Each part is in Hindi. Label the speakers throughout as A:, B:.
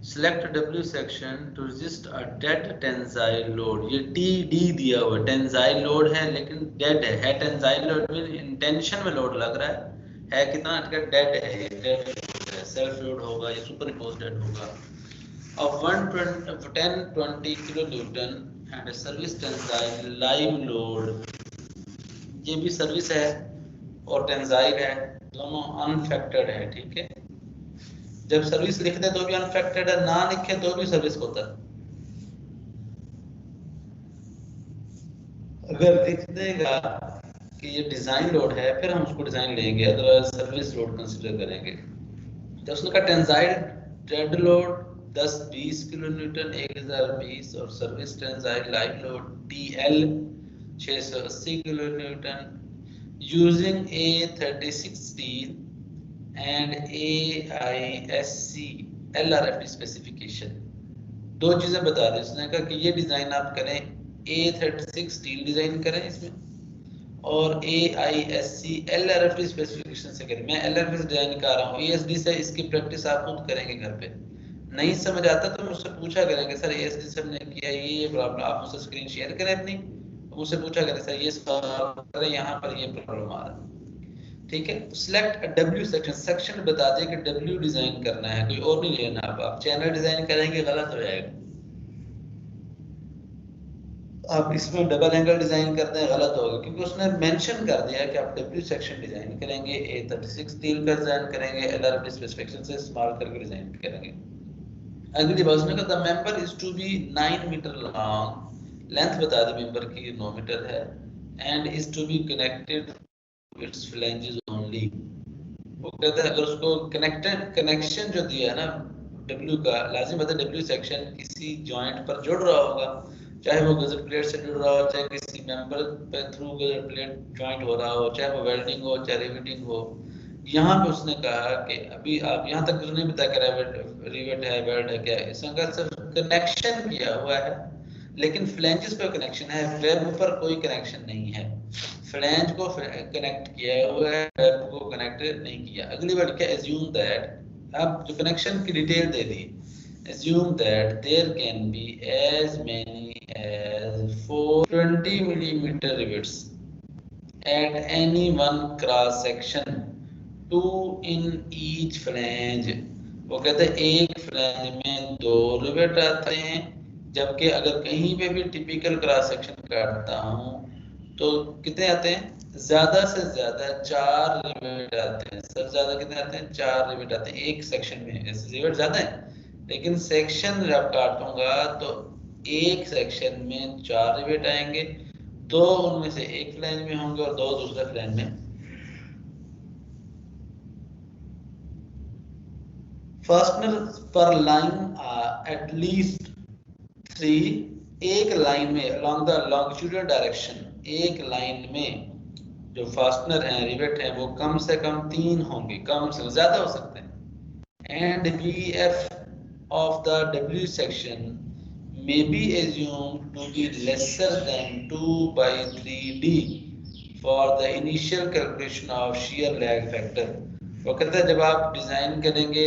A: Select W section to resist a dead tensile load. ये TD दिया हुआ टेंसाइल लोड है लेकिन डेड है टेंसाइल लोड में इंटेंशन में लोड लग रहा है कितना डेड है, ये डेड लोड है, सेल्फ लोड होगा या सुपर इम्पोज डेड होगा। of 1020 kilonewton and a service tensile live load, ये भी सर्विस है और टेंसाइल है, दोनों अनफैक्टर्ड है। ठीक है, जब सर्विस लिखते तो भी अनफैक्टर्ड है, ना लिखे तो भी सर्विस होता है। अगर लिख देगा कि ये डिजाइन लोड है फिर हम उसको डिजाइन लेंगे, अदरवाइज सर्विस लोड कंसीडर करेंगे। तो उसने कहा tensile dead load 10-20 kilo Newton 1020 और service tensile live load TL 680 kilo Newton using A36 steel and AISC LRFD specification. दो चीजें बता दी उसने कहा कि ये डिजाइन आप करें, A36 स्टील डिजाइन करें इसमें और AISC LRFD स्पेसिफिकेशन से करें। मैं LRFD डिजाइन कर रहा हूँ, ASD से इसकी प्रैक्टिस आप खुद करेंगे घर पे। नहीं समझ आता तो मुझसे पूछा करेंगे सर ASD से हमने किया ये प्रॉब्लम, आप मुझसे स्क्रीन शेयर करें अपनी, मुझसे पूछा करें सर ये सॉल्व करें, यहाँ पर ये प्रॉब्लम आ रहा है। ठीक है, सिलेक्ट W सेक्शन, सेक्शन बता दिया कि W डिजाइन करना है, कोई और नहीं लेना। आप चैनल डिजाइन करेंगे गलत हो जाएगा, आप इसमें डबल एंगल डिजाइन करते हैं गलत होगा, क्योंकि उसने मेंशन कर दिया कि आप W सेक्शन डिजाइन करेंगे, A36 स्टील का डिजाइन करेंगे, LRFD स्पेसिफिकेशन से इस्तेमाल करके डिजाइन करेंगे। अगली बात उसने कहा the member is to be 9 metre long, length बता दी मेंबर की 9 मीटर है, and is to be connected its flanges only. वो कहता है अगर उसको कनेक्शन जो दिया है ना W का, लाजिम बात है W सेक्शन किसी जॉइंट पर जुड़ रहा होगा, चाहे वो गजर प्लेट से जुड़ रहा हो, चाहे किसी मेंबर पे थ्रू गजर प्लेट जॉइंट हो रहा हो, चाहे वो वेल्डिंग हो चाहे रिवेटिंग हो। यहाँ पे उसने कहा कि अभी आप यहाँ तक तो नहीं बताया कि रिवेट है वेल्ड है क्या है, इसने कहा सिर्फ कनेक्शन किया हुआ है, लेकिन फ्लैंजेस पे कनेक्शन है, वेब पर कोई कनेक्शन नहीं है। फ्लैंज को कनेक्ट किया हुआ है, वेब को कनेक्ट नहीं किया। अगली बार क्या, एज्यूम दैट, अब जो कनेक्शन की detail they the, assume that there can be as many as 420 millimeter rivets at any one cross section, 2 in each flange। वो कहते हैं एक फ्लैंज में 2 रिवेट आते हैं, जबकि अगर कहीं पे भी टिपिकल क्रॉस सेक्शन काटता हूँ तो कितने आते हैं, ज्यादा से ज्यादा 4 रिवेट आते हैं। सबसे ज्यादा कितने आते हैं, 4 रिवेट आते हैं एक सेक्शन में। ऐसे रिवेट ज्यादा है लेकिन सेक्शन जब काटूंगा तो एक सेक्शन में 4 रिवेट आएंगे, 2 उनमें से एक फ्लैंज में होंगे और 2 दूसरे फ्लैंज में। फास्टनर पर लाइन एट लीस्ट 3, एक लाइन में अलोंग द लॉन्गिट्यूडल डायरेक्शन, एक लाइन में जो फास्टनर हैं रिवेट हैं वो कम से कम 3 होंगे, कम से ज्यादा हो सकते हैं। And BF of the W section may be assumed to be lesser than 2/3D for the initial calculation of shear lag factor। वो कहता है जब आप डिजाइन करेंगे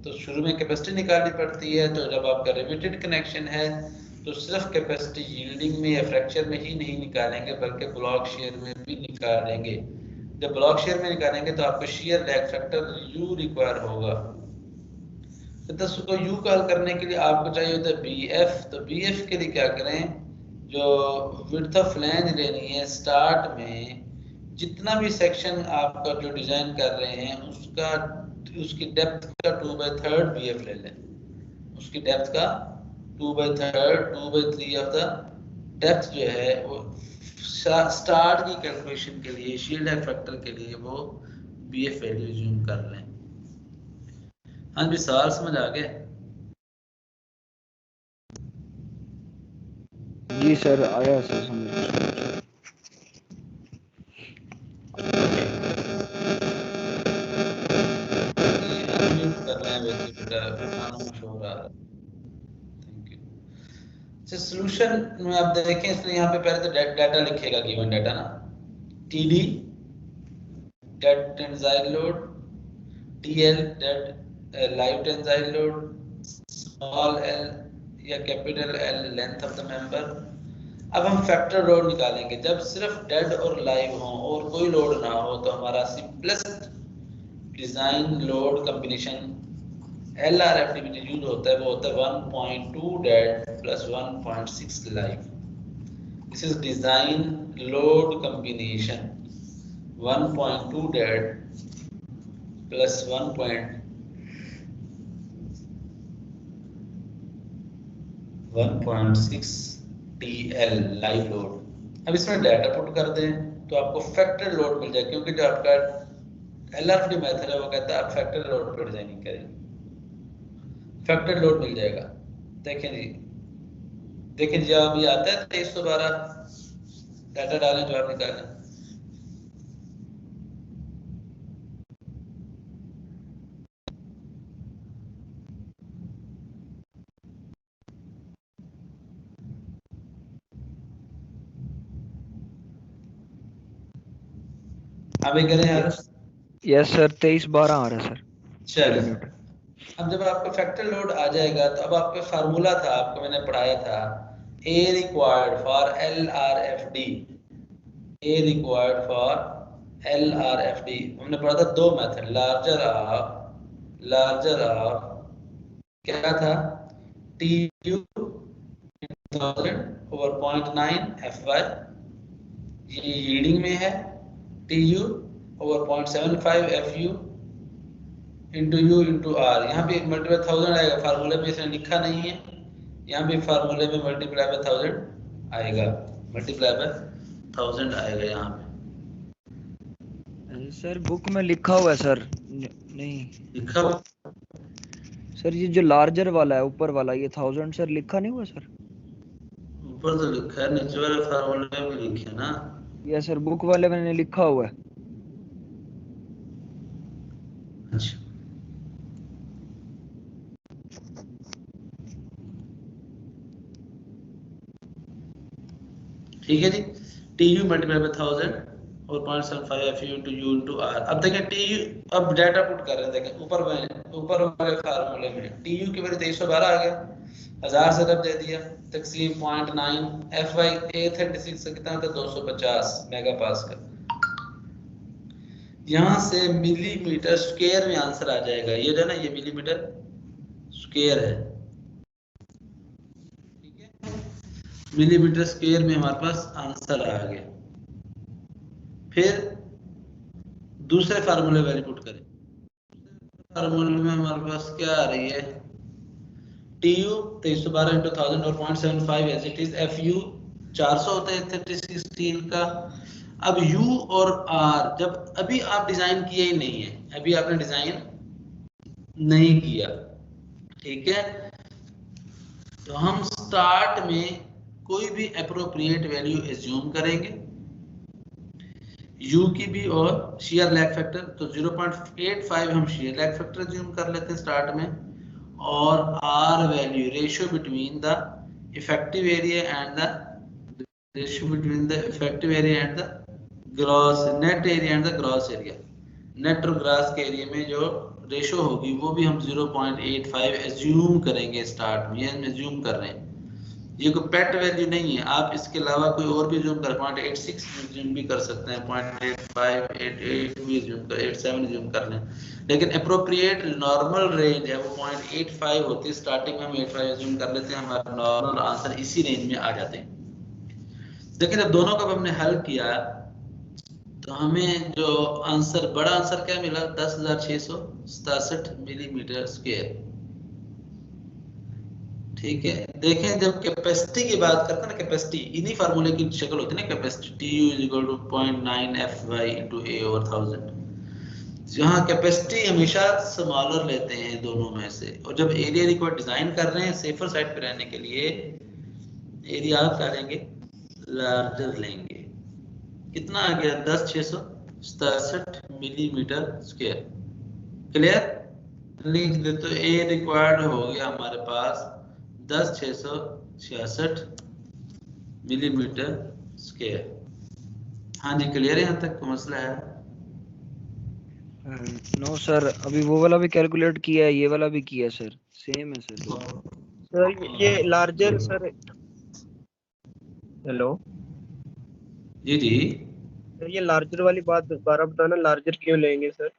A: तो शुरू में कैपेसिटी निकालनी पड़ती है, तो जब आपका रिवेटेड कनेक्शन है तो सिर्फ कैपेसिटी यील्डिंग में या फ्रैक्चर में ही नहीं निकालेंगे बल्कि ब्लॉक शेयर में भी निकालेंगे। जब ब्लॉक शेयर में निकालेंगे तो आपको shear lag factor U require होगा। तो उसको यू कॉल करने के लिए आपको चाहिए होता है BF, तो BF के लिए क्या करें, जो विड्थ ऑफ फ्लैंज लेनी है स्टार्ट में, जितना भी सेक्शन आपका जो डिजाइन कर रहे हैं उसका उसकी डेप्थ का 2/3 BF ले लें, उसकी डेप्थ का 2/3 2/3 ऑफ द डेप्थ जो है वो स्टार्ट की कैलकुलेशन के लिए शीयर लैग फैक्टर के लिए वो BF वैल्यू यूज कर लें। हाँ जी, सवाल समझ आ गया?
B: जी सर आया सर समझ।
A: कर रहे हैं वैसे बेटा, खामोश हो रहा है। Thank you. अच्छा, सॉल्यूशन में आप देखें इसलिए यहाँ पे पहले तो डाटा लिखेगा, गिवन डाटा ना, TD dead tensile load, TL dead live tensile load, small L या capital L length of the member. अब हम फैक्टर लोड निकालेंगे। जब सिर्फ डेड और लाइव हो और कोई लोड ना हो तो हमारा simplest design load combination LRFD में जो यूज होता है वो होता है 1.2 dead plus 1.6 live. This is design load combination 1.2 dead plus 1.6 TL live load. अब इसमें डाटा पुट कर दें तो आपको फैक्टर लोड मिल जाए, क्योंकि जो आपका LRFD मेथड है वो कहता है आप फैक्टर लोड पर डिजाइनिंग करें, फैक्टर लोड मिल जाएगा। देखें जी, देखें जी, अब ये आता है 2312, डाटा डालें जवाब निकालें। अभी करें यार।
B: यस सर 2312 आ रहा है सर।
A: चलो, अब जब आपका फैक्टर लोड आ जाएगा तो अब आपका फार्मूला था, आपको मैंने पढ़ाया था A required for LRFD, A required for LRFD। हमने पढ़ा था दो मेथड, लार्जर ऑफ क्या था, TU 1000 ओवर 0.9 FY, ये रीडिंग में है, TU over 0.75 FU into U into R. यहाँ पे मल्टीप्लाई 1000 आएगा, फार्मूले में इसने लिखा नहीं है, यहाँ पे फार्मूले में मल्टीप्लाई बाय 1000 आएगा, मल्टीप्लाई बाय 1000 आएगा यहाँ पे।
B: सर बुक में लिखा हुआ है सर। नहीं
A: लिखा हुआ
B: सर, ये जो लार्जर वाला है ऊपर वाला ये 1000 सर लिखा नहीं हुआ सर।
A: ऊपर तो लिखा है, नीचे वाले फार्मूले में भी लिखे ना।
B: ये सर बुक वाले मैंने लिखा हुआ है।
A: अच्छा, ठीक है जी, TU मल्टीप्लाई बाय 1000 और 0.75 FU into U into R. अब देखें TU, अब डाटा पुट कर रहे हैं, देखें ऊपर वाले फार्मूले में TU की वैल्यू 2312 आ गया, 1000 से रब दे दिया, तकसीम 0.9 FY A36 से कितना था 250 मेगा पास्कल। यहाँ से मिलीमीटर स्क्वायर में आंसर आ जाएगा, ये जो है ना ये मिलीमीटर स्क्वायर है, ठीक है, मिलीमीटर स्क्वायर में हमारे पास आंसर आ गया। फिर दूसरे फार्मूले वैल्यू पुट करें, फार्मूले में हमारे पास क्या आ रही है, TU 2312 इंटू 1000 और 0.75 एज इट इज, FU 400 होता है 36 स्टील का। अब U और R जब अभी आप डिजाइन किए ही नहीं है, अभी आपने डिजाइन नहीं किया, ठीक है, तो हम स्टार्ट में कोई भी अप्रोप्रिएट वैल्यू एज्यूम करेंगे U की भी और शेयर लैग फैक्टर, तो 0.85 हम शेयर लैग फैक्टर एज्यूम कर लेते हैं स्टार्ट में, और R value ratio between the effective area and the ratio between the effective area and the gross net area and the gross area. Net और ग्रॉस के एरिया में जो रेशियो होगी वो भी हम 0.85 एज्यूम करेंगे स्टार्ट में, ये हम एज्यूम कर रहे हैं, ये कोई पेट वैल्यू नहीं है, आप इसके अलावा कोई और भी जूम कर 0.86 जूम भी कर सकते हैं, 0.85 88 भी जूम कर 87 जूम कर लें, लेकिन अप्रोप्रिएट नॉर्मल रेंज है वो 0.85 होती है, स्टार्टिंग में हम 85 जूम कर लेते हैं, हमारा नॉर्मल आंसर इसी रेंज में आ जाते हैं। लेकिन अब दोनों का हमने हल किया तो हमें जो आंसर, बड़ा आंसर क्या मिला, 10,667 मिलीमीटर स्क्वायर, ठीक है। देखें जब कैपेसिटी की बात करते हैं ना, कैपेसिटी इन्हीं फार्मूले की शक्ल होती है ना, capacity TU is equal to 0.9 FY into A over 1000, जहां कैपेसिटी हमेशा स्मॉलर लेते हैं दोनों में से, और जब एरिया रिक्वायर्ड डिजाइन कर रहे हैं सेफर साइड पे रहने के लिए एरिया आप क्या लेंगे, लार्जर लेंगे। कितना आ गया, 10,667 मिलीमीटर स्क्वायर, क्लियर। लिख दे तो A रिक्वायर्ड हो गया हमारे पास 10,666 मिलीमीटर स्क्वायर। हाँ जी, क्लियर है, यहाँ तक मसला है?
B: नो सर, अभी वो वाला भी कैलकुलेट किया है, ये वाला भी किया है सर, सेम है सर दो।
C: सर ये लार्जर सर, हेलो
A: जी जी।
C: सर, ये लार्जर वाली बात दोबारा बताना, लार्जर क्यों लेंगे सर?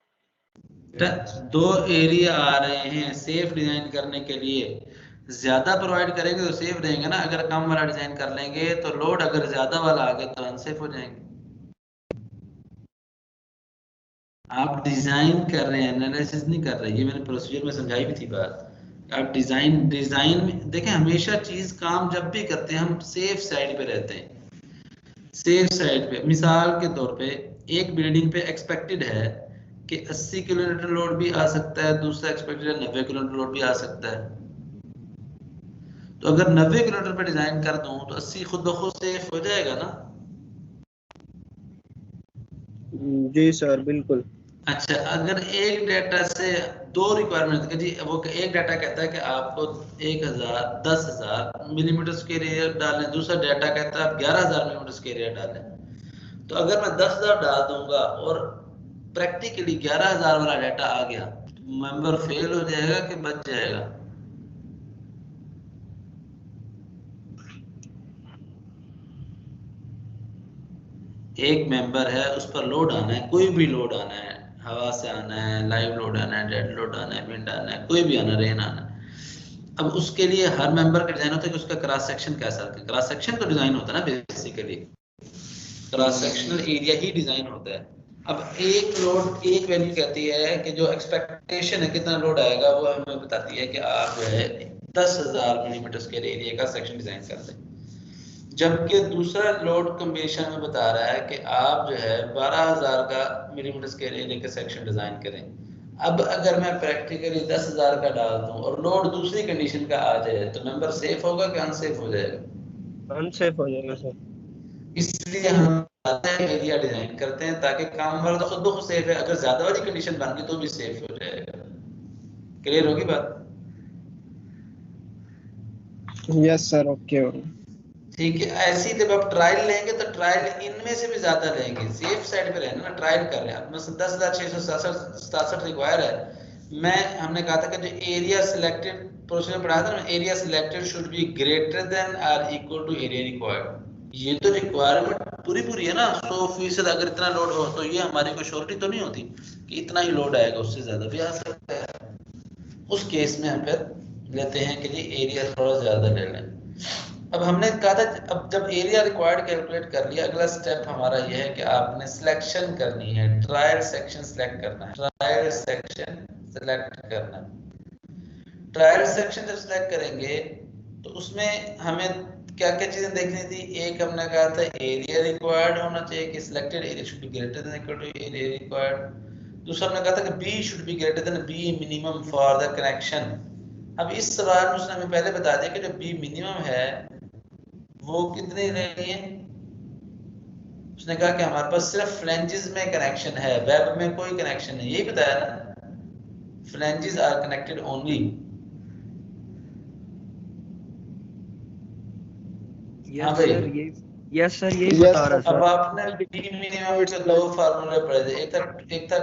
A: दो एरिया आ रहे हैं सेफ डिजाइन करने के लिए, ज्यादा प्रोवाइड करेंगे तो सेफ रहेंगे ना, अगर कम वाला डिजाइन कर लेंगे तो लोड अगर ज्यादा वाला आ गया तो अनसेफ हो जाएंगे। आप डिजाइन कर रहे हैं, एनालिसिस नहीं कर रहे, ये मैंने प्रोसीजर में समझाई भी थी बात। आप डिजाइन डिजाइन में देखें, हमेशा चीज काम जब भी करते हैं हम सेफ साइड पे रहते हैं। सेफ साइड पे मिसाल के तौर पे एक बिल्डिंग पे एक्सपेक्टेड है कि 80 किलोमीटर लोड भी आ सकता है, दूसरा एक्सपेक्टेड है 90 किलोमीटर लोड भी आ सकता है। तो अगर 90 किलोमीटर पे डिजाइन कर दूं तो 80 खुद ब खुद सेफ हो जाएगा ना।
C: जी सर बिल्कुल।
A: अच्छा, अगर एक डाटा से दो रिक्वायरमेंट जी, वो एक डाटा कहता है कि आपको 10,000 मिलीमीटर स्क्वायर एरिया डालें, दूसरा डाटा कहता है आप 11,000 मिलीमीटर स्क्वायर एरिया डालें। तो अगर मैं 10,000 डाल दूंगा और प्रैक्टिकली 11,000 वाला डाटा आ गया, तो मेंबर फेल हो जाएगा कि बच जाएगा? एक मेंबर है, उस पर लोड आना है, कोई भी लोड आना है, हवा से आना है, लाइव लोड आना है, डेड लोड आना है, विंड आना है, कोई भी आना, रेन आना है। अब उसके लिए हर मेंबर का डिजाइन होता है कि उसका क्रॉस सेक्शन कैसा है। क्रॉस सेक्शन तो डिजाइन होता है ना, बेसिकली क्रॉस सेक्शनल एरिया ही डिजाइन होता है। अब एक लोड एक वैल्यू कहती है कि जो एक्सपेक्टेशन है कितना लोड आएगा, वो हमें बताती है कि आप जो है 10,000 मिलीमीटर स्क्वायर एरिया का सेक्शन डिजाइन कर दें, जबकि दूसरा लोड कम्बिनेशन में बता रहा है कि आप जो है 12,000 का मिलीमीटर स्क्वायर एरिया का सेक्शन डिजाइन करें। अब अगर मैं प्रैक्टिकली 10,000 का डाल दूं और लोड दूसरी कंडीशन का आ जाए तो मेंबर सेफ होगा कि अनसेफ हो जाएगा?
C: अनसेफ हो जाएगा सर।
A: इसलिए हम एरिया डिजाइन करते हैं ताकि काम वाला तो खुद ब खुद सेफ है, अगर ज्यादा वाली कंडीशन बन गई तो भी सेफ हो जाएगा। क्लियर होगी बात?
C: Yes sir, okay.
A: ठीक है। ऐसी जब आप ट्रायल लेंगे तो ट्रायल इनमें से भी ज्यादा लेंगे, सेफ साइड पे रहना ना, ट्रायल कर रहे हैं आप। मतलब 10,667 रिक्वायर है, मैं हमने कहा था कि जो एरिया सिलेक्टेड प्रोसीजर पढ़ाया था ना, area selected should be greater then और इक्वल टू एरिया रिक्वायर्ड। ये तो रिक्वायरमेंट पूरी पूरी है ना, 100% अगर इतना लोड हो तो ये हमारी कोई श्योरिटी तो नहीं होती कि इतना ही लोड आएगा, उससे ज्यादा भी आ सकता है। उस केस में हम फिर लेते हैं कि जी एरिया थोड़ा ज्यादा ले लें। अब हमने कहा था, अब जब एरिया रिक्वायर्ड कैलकुलेट कर लिया, अगला स्टेप हमारा यह है कि आपने सिलेक्शन करनी है, ट्रायल सेक्शन सिलेक्ट करना है। ट्रायल सेक्शन सिलेक्ट करना है। ट्रायल सेक्शन जब सिलेक्ट करेंगे तो उसमें हमें क्या क्या चीजें देखनी थी। एक हमने कहा था एरिया रिक्वायर्ड होना चाहिए कि selected area should be greater than equal to area required. दूसरा हमने कहा था कि B should be greater than B minimum for the connection. अब इस सवाल में उसने हमें पहले बता दिया कि जो बी मिनिमम है वो कितनी लेनी है। उसने कहा कि हमारे पास सिर्फ फ्लैंजेस में कनेक्शन है, वेब में कोई कनेक्शन नहीं, यही बताया ना, फ्लैंजेस आर कनेक्टेड ओनली। हाँ भाई,
B: यस सर यही बता रहा
A: अब
B: सर।
A: आपने बी मिनिमम के दो फार्मूले पढ़े थे, एक था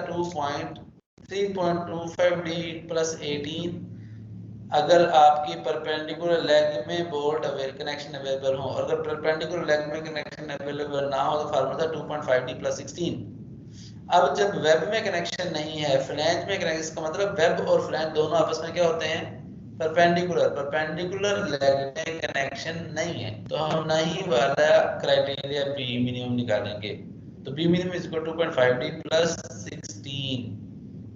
A: 3.25 डी प्लस 18 अगर आपकी परपेंडिकुलर लेग में बोल्ट कनेक्शन अवेलेबल हो, और अगर परपेंडिकुलर लेग में कनेक्शन अवेलेबल ना हो तो फार्मूला था 2.5 डी प्लस 16। अब जब वेब में कनेक्शन नहीं है, फ्लैंज में कनेक्शन, इसका मतलब वेब और फ्लैंज दोनों आपस में क्या होते हैं, परपेंडिकुलर। परपेंडिकुलर लेग में कनेक्शन नहीं है तो हम नहीं वाला क्राइटेरिया बी मिनिमम निकालेंगे। तो B minimum is equal to 2.5 D plus 16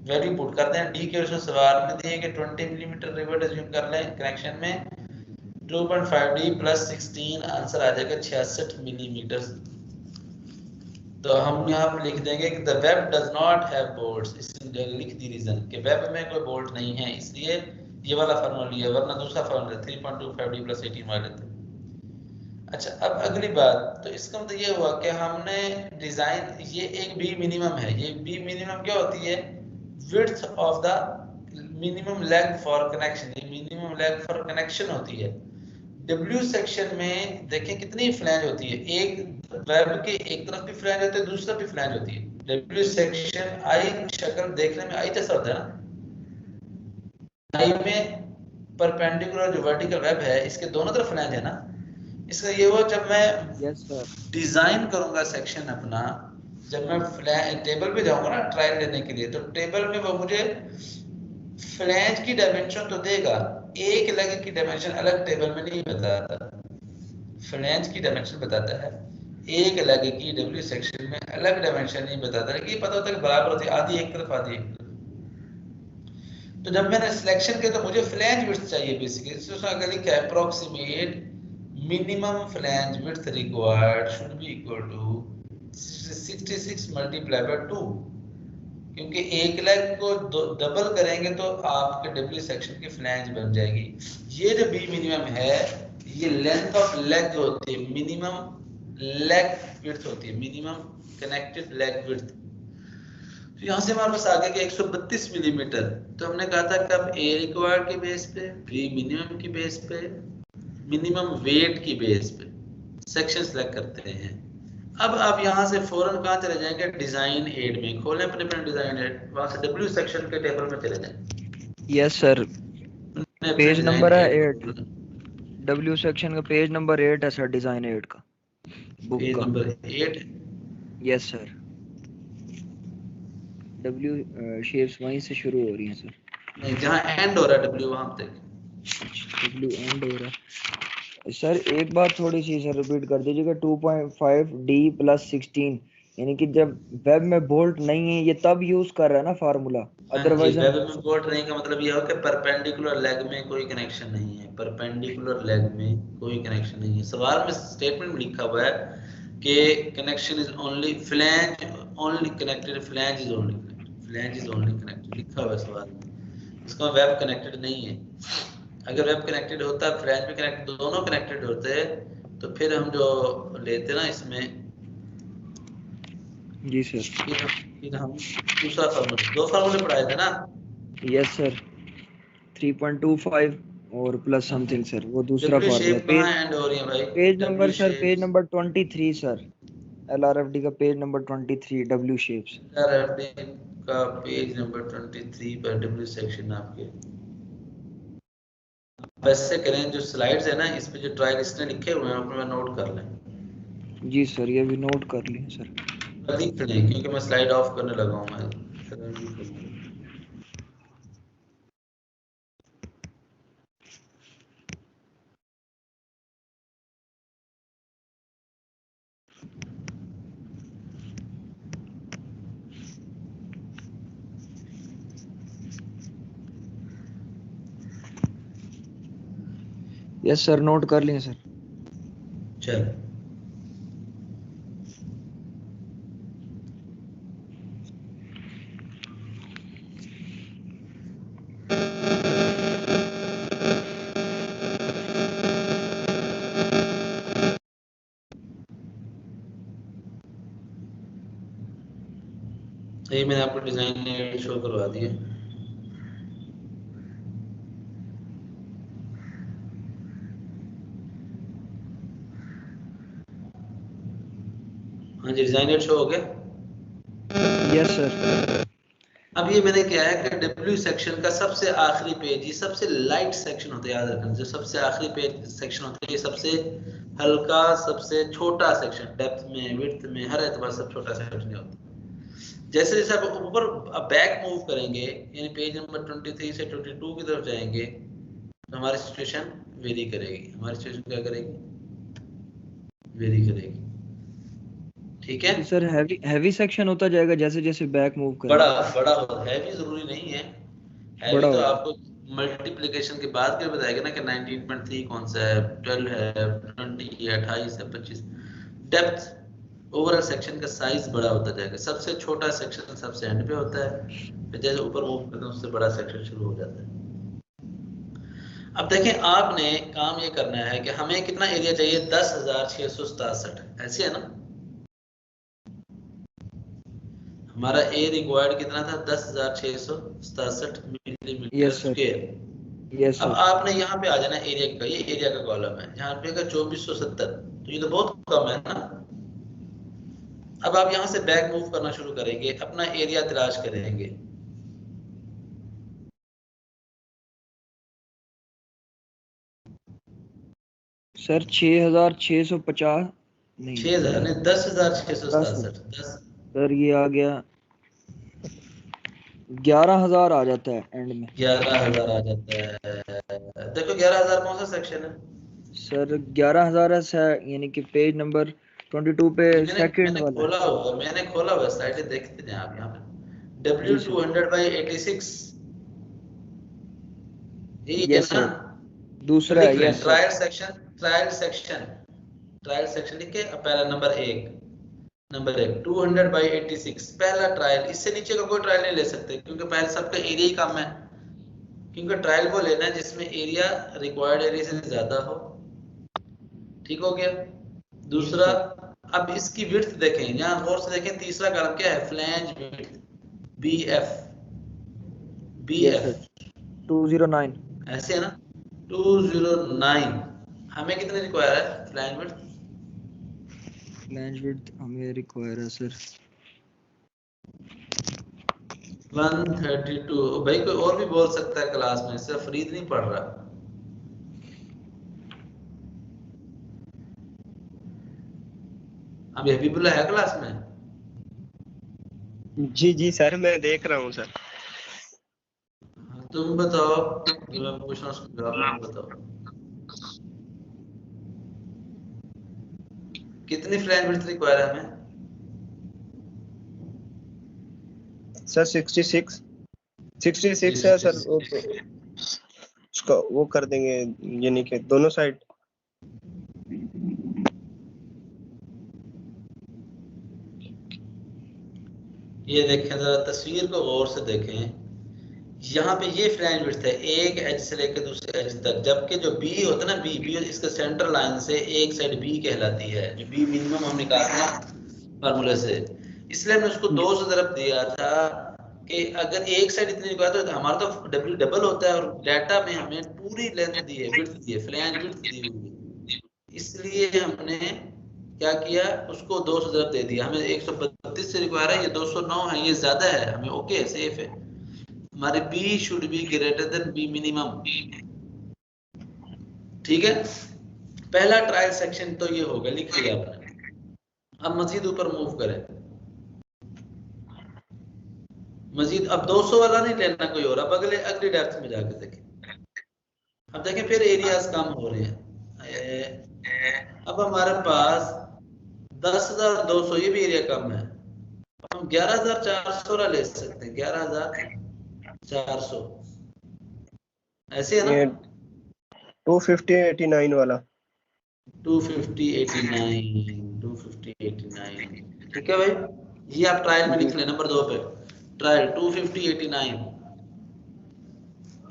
A: value put करते हैं। डी के उसमें सवाल में दिए कि 20 मिलीमीटर रिवर्ट एज्यूम कर लें कनेक्शन में, 2.5 डी प्लस 16 आंसर आ जाएगा 66 मिलीमीटर। तो हम यहाँ पे लिख देंगे कि the web does not have bolts, इसलिए लिख दी रीजन कि वेब में कोई बोल्ट नहीं है, इसलिए ये वाला फार्मूला लिया, वरना दूसरा फार्मूला 3.25 डी प्लस 18 वाले थे। अच्छा, अब अगली बात, तो इसका मतलब ये हुआ कि हमने डिजाइन, ये एक बी मिनिमम है, ये बी मिनिमम क्या होती है, width of the minimum leg for connection, ये मिनिमम लेग फॉर कनेक्शन होती है। डब्ल्यू सेक्शन में देखें कितनी फ्लैंज होती है, एक वेब के एक तरफ भी फ्लैंज होती है, दूसरी तरफ भी फ्लैंज होती है। डब्ल्यू सेक्शन आई शक्ल देखने में आई जैसा होता है ना, आई में परपेंडिकुलर जो वर्टिकल वेब है इसके दोनों तरफ फ्लैंज है ना, इसका ये हुआ जब मैं
B: यस सर।
A: डिजाइन करूंगा सेक्शन अपना, जब मैं टेबल पे जाऊंगा ना ट्रायल लेने के लिए, तो टेबल में वो मुझे फ्लैंज की डायमेंशन तो देगा, एक लेग की डायमेंशन अलग टेबल में नहीं बताता। फ्लैंज की डायमेंशन बताता है, एक लेग की डब्ल्यू सेक्शन में अलग डायमेंशन नहीं बताता, लेकिन पता होता है कि बराबर होती है, आधी एक तरफ आधी एक तरफ। तो जब मैंने सिलेक्शन किया तो मुझे फ्लैंज विड्थ चाहिए बेसिकली, so उसने आगे लिखा है approximate minimum flange width required should be equal to 66 multiply by 2, क्योंकि एक लेग को डबल करेंगे तो आपके डब्ल्यू सेक्शन की फ्लैंज बन जाएगी। ये जो बी मिनिमम है ये लेंथ ऑफ लेग होती है, मिनिमम लेग विड्थ होती है, मिनिमम कनेक्टेड लेग विड्थ। तो यहाँ से हमारे पास आ गया कि 132 मिलीमीटर। तो हमने कहा था कब ए रिक्वायर्ड के बेस पे, बी मिनिमम की बेस पे, मिनिमम वेट की बेस पे सेक्शन सेलेक्ट करते हैं। अब आप यहाँ से फौरन कहाँ चले जाएंगे, डिजाइन एड में खोलें अपने डिजाइन एड, वहां से डब्ल्यू सेक्शन के टेबल में चले जाएं।
B: यस सर, पेज नंबर है 8,
A: पेज
B: डब्ल्यू सेक्शन का पेज नंबर 8 है सर, डिजाइन 8 का बुक का।
A: Number 8।
B: Yes sir, W shapes वहीं से शुरू हो रही हैं सर।
A: नहीं, जहाँ एंड हो रहा है डब्ल्यू वहां तक।
B: डब्ल्यू एंड हो रहा है सर। एक बात थोड़ी सी सर रिपीट कर दीजिएगा, 2.5 D + 16, यानी कि जब वेब में बोल्ट नहीं है ये तब यूज कर रहा है ना फार्मूला, अदरवाइज
A: वेब में बोल्ट नहीं का मतलब ये हो कि परपेंडिकुलर लेग में कोई कनेक्शन नहीं है, परपेंडिकुलर लेग में कोई कनेक्शन नहीं है। सवाल में स्टेटमेंट में लिखा हुआ है कि connection is only flange only connected, flange is only connected, flange is only connected लिखा हुआ है सवाल में। इसका वेब कनेक्टेड नहीं है। अगर वेब कनेक्टेड होता, फ्लैंज में कनेक्टेड, दोनों कनेक्टेड होते, तो फिर हम जो लेते ना इसमें,
B: जी सर,
A: फिर हम दूसरा फार्मूला, 2 फार्मूले पढ़ाए थे ना।
B: यस सर, 3.25 और प्लस समथिंग सर, वो दूसरा
A: डब्ल्यू
B: फार्मूला।
A: शेप कहाँ एंड हो रही है भाई?
B: Page
A: W
B: number sir, page
A: shape
B: number 23 sir, LRFD का page number 23, W shapes.
A: LRFD का पेज नंबर 23 पर डब्ल्यू सेक्शन आपके। वैसे करें, जो स्लाइड्स है ना इस पे जो ट्रायल इसने लिखे हुए हैं अपने नोट कर लें।
B: जी सर, ये भी नोट कर लिए सर।
A: लिख लें क्योंकि मैं स्लाइड ऑफ करने लगा हूँ मैं।
B: यस सर, नोट कर लिए सर।
A: चल, ये मैंने आपको डिजाइन शो करवा दिया। हाँ जी, डिजाइन शो हो गया।
B: Yes sir.
A: अब ये मैंने क्या है कि डब्ल्यू सेक्शन का सबसे आखिरी पेज, ये सबसे लाइट सेक्शन होता है, याद रखना, जो सबसे आखिरी पेज सेक्शन होता है ये सबसे हल्का, सबसे छोटा सेक्शन, डेप्थ में, विड्थ में, हर एतबार सब छोटा सेक्शन होता है। जैसे जैसे आप ऊपर बैक मूव करेंगे, यानी पेज नंबर 23 से 22 की तरफ जाएंगे, तो हमारी सिचुएशन वेरी करेगी। हमारी सिचुएशन क्या करेगी? वेरी करेगी। ठीक है
B: सर, हैवी सेक्शन होता जाएगा जैसे जैसे बैक मूव करें।
A: बड़ा होता है, हैवी जरूरी नहीं है। हैवी
B: बड़ा
A: तो
B: होगा।
A: आपको मल्टीप्लिकेशन के बाद क्या बताएगा ना कि 19.3 कौन सा है, 12 है, 20 है, 28 है, 25। डेप्थ, ओवरऑल सेक्शन का साइज बड़ा होता जाएगा। सबसे छोटा सेक्शन सबसे एंड पे होता है, फिर जैसे ऊपर मूव करते हैं उससे बड़ा सेक्शन शुरू हो जाता है। अब देखें, आपने काम ये करना है कि हमें कितना एरिया चाहिए, 10,667, ऐसे है ना। हमारा ए रिक्वायर्ड कितना था, 10,667 मिलीमीटर स्क्वायर।
B: यस
A: अब
B: सर।
A: आपने यहाँ पे आ जाना एरिया का, ये एरिया का कॉलम है, यहाँ पे का 2470, तो ये तो बहुत कम है ना। अब आप यहाँ से बैक मूव करना शुरू करेंगे, अपना एरिया तलाश करेंगे।
B: सर 6650 नहीं
A: 6000 नहीं 10,667 10
B: सर ये आ गया 11,000 आ जाता है एंड में
A: 11,000 आ जाता है। देखो 11,000 कौन सा सेक्शन है?
B: सर 11,000 है यानी कि पेज नंबर 22 पे
A: मैंने
B: सेकंड
A: मैंने
B: वाला है।
A: खोला हुआ साइड देखते हैं आप यहाँ पे
B: जी सर
A: W200/86 यही है
B: यस
A: ना?
B: सर
A: तो
B: दूसरा
A: लिख
B: है
A: लें
B: यस सर
A: ट्रायल सेक्शन लिख के पहला नंबर एक 200/86 पहला ट्रायल। इससे नीचे का कोई ट्रायल नहीं ले सकते क्योंकि पहले सबका एरिया ही कम है, क्योंकि ट्रायल वो लेना है जिसमें एरिया रिक्वायर्ड एरिया से ज्यादा हो। ठीक हो गया।
B: यस
A: दूसरा,
B: सर
A: अब इसकी विड्थ देखें, यहाँ गौर से देखें, तीसरा कॉलम क्या है? Flange width BF
B: yes sir 209
A: ऐसे है ना 209। हमें कितने रिक्वायर है फ्लैंज विड्थ?
B: फ्लैंज विड्थ हमें रिक्वायर है सर
A: 132। भाई कोई और भी बोल सकता है क्लास में, सिर्फ फरीद नहीं पढ़ रहा। अभी हबीबुल्ला है क्लास में?
C: जी जी सर मैं देख रहा हूँ सर।
A: तुम बताओ, जो मैं पूछ रहा हूँ उसका जवाब तुम बताओ। कितनी फ्लैंज विड्थ रिक्वायर है हमें?
C: सर 66 है सर। वो तो उसका वो कर देंगे यानी कि दोनों साइड।
A: ये देखें जरा, तस्वीर को गौर से देखें। यहाँ पे ये फ्लैंज विड्थ है एक एज से लेकर दूसरे एज तक, जबकि जो बी होता है ना, बी इसका सेंटर लाइन से एक साइड बी कहलाती है, जो बी मिनिमम हम निकालते हैं फार्मूले से। इसलिए हमने उसको 2 से ज़रब दिया था कि अगर एक साइड इतनी निकालते तो हमारा तो W डबल होता है, और डाटा में हमें पूरी लेंथ दी है, विड्थ दी है, फ्लैंज विड्थ दी हुई है। इसलिए हमने क्या किया, उसको 2 से ज़रब दे दिया। हमें 132 से रिक्वायर है, ये 209 है, ये ज्यादा है, हमें ओके सेफ है। हमारे B should be greater then B minimum. ठीक है, पहला ट्रायल सेक्शन तो ये होगा, लिख लिया आपने। अब मजीद ऊपर मूव करें, मजीद अब 200 वाला नहीं लेना कोई और, अब अगली डेप्थ में जाके देखें। अब देखें फिर एरियाज कम हो रहे हैं। अब हमारे पास 10,200, ये भी एरिया कम है। हम 11,400 वाला ले सकते हैं, 11,400 ऐसे है ना?
C: ये 250/89 वाला
A: 250/89 ठीक है भाई। ये आप ट्रायल में लिख लें नंबर 2 पे, ट्रायल 250/89।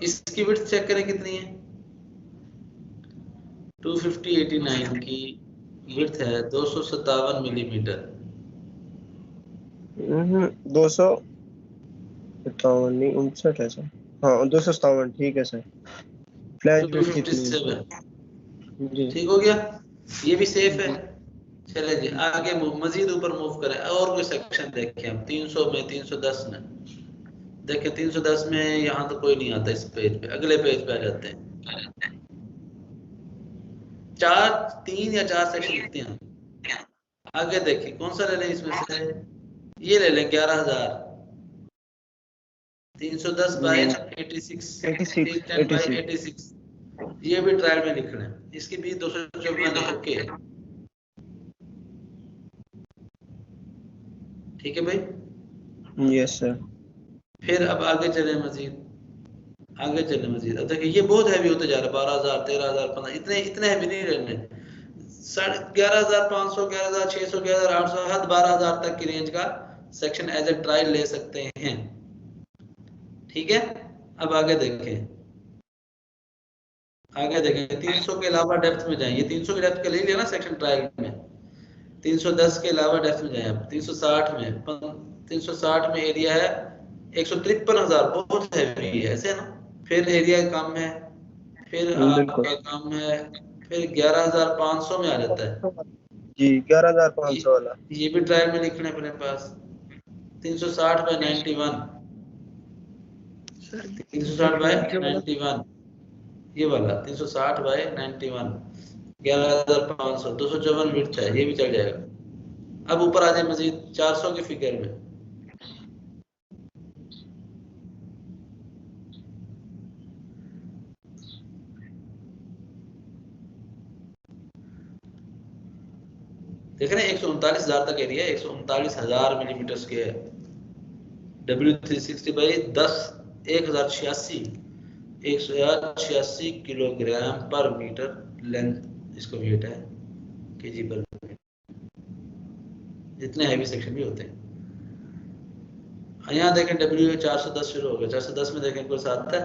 A: इसकी विड्थ चेक करें कितनी है। 250/89 की विड्थ है 257 मिलीमीटर।
C: 257 नहीं 59 है सर। हाँ 257 ठीक है सर। फ्लैंज विड्थ कितनी है?
A: 257
C: जी
A: ठीक हो गया, ये भी सेफ है। चले जी आगे मजीद ऊपर मूव करें, और कोई सेक्शन देखें हम। 300 में 310 में देखें, 310 में यहाँ तो कोई नहीं आता इस पेज पे, अगले पेज पे आ जाते हैं। 3 या 4 सेक्शन लिखते हैं। आगे देखिए कौन सा ले लें इसमें से, ये ले लें 11,000। 310/86 ये भी ट्रायल में लिख लें। इसकी भी 254 ओके है। ठीक है भाई।
C: Yes sir.
A: फिर अब आगे चले मजीद, अब देखिए ये बहुत हैवी होते जा रहा है। 12,000 13,000 15, इतने हैवी नहीं रहने। 11,500 11,600 11,800 हद 12,000 तक की रेंज का सेक्शन एज ए ट्रायल ले सकते हैं। ठीक है, अब आगे देखें 300 के अलावा डेप्थ में जाएं। ये 300 की डेप्थ का ले लिया ना सेक्शन ट्रायल में। 310 के अलावा डेप्थ में जाएं आप। 360 में एरिया है 153,000, बहुत हैवी है ऐसे ना। फिर एरिया कम है, फिर
C: बिल्कुल
A: आपका कम है, फिर 11,500 में आ जाता है।
C: जी 11,500 वाला
A: ये भी ट्रायल में लिखना है अपने पास। 360/91 360/91 ये वाला 360/91 11,500 254 मीटर चाहिए, ये भी चल जाएगा। अब ऊपर आ जाए मजीद 400 के फिगर में। देख रहे हैं 139,000 तक area, 139,000 millimetre square. W360 by 10 1086 186 kilogram पर मीटर लेंथ इसको वेट है, केजी पर। इतने हैवी सेक्शन भी होते हैं। यहाँ देखें W 410 शुरू हो गया, 410 में देखें कुछ आता है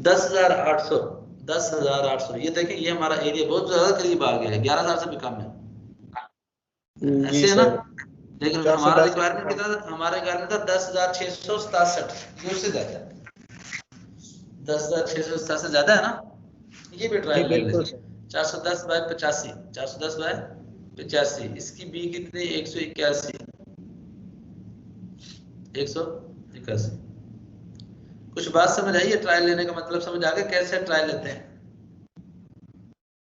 A: 10,800 10,800। ये देखें ये हमारा एरिया बहुत ज्यादा करीब आ गया है, 11,000 से भी कम है।
C: जी
A: ऐसे है ना।
C: सर।
A: लेकिन हमारा
C: 410
A: रिक्वायरमेंट कितना था, हमारे रिक्वायरमेंट था 10,667, ये उससे ज्यादा है। 10,667 से ज्यादा है ना। ये भी
C: जी
A: ट्रायल ले
C: बिल्कुल
A: लेते
C: सर।
A: 410 बाय 85, 410 बाय 85, इसकी बी कितनी 181, 181। कुछ बात समझ आई है? ट्रायल लेने का मतलब समझ आ गया, कैसे ट्रायल लेते हैं?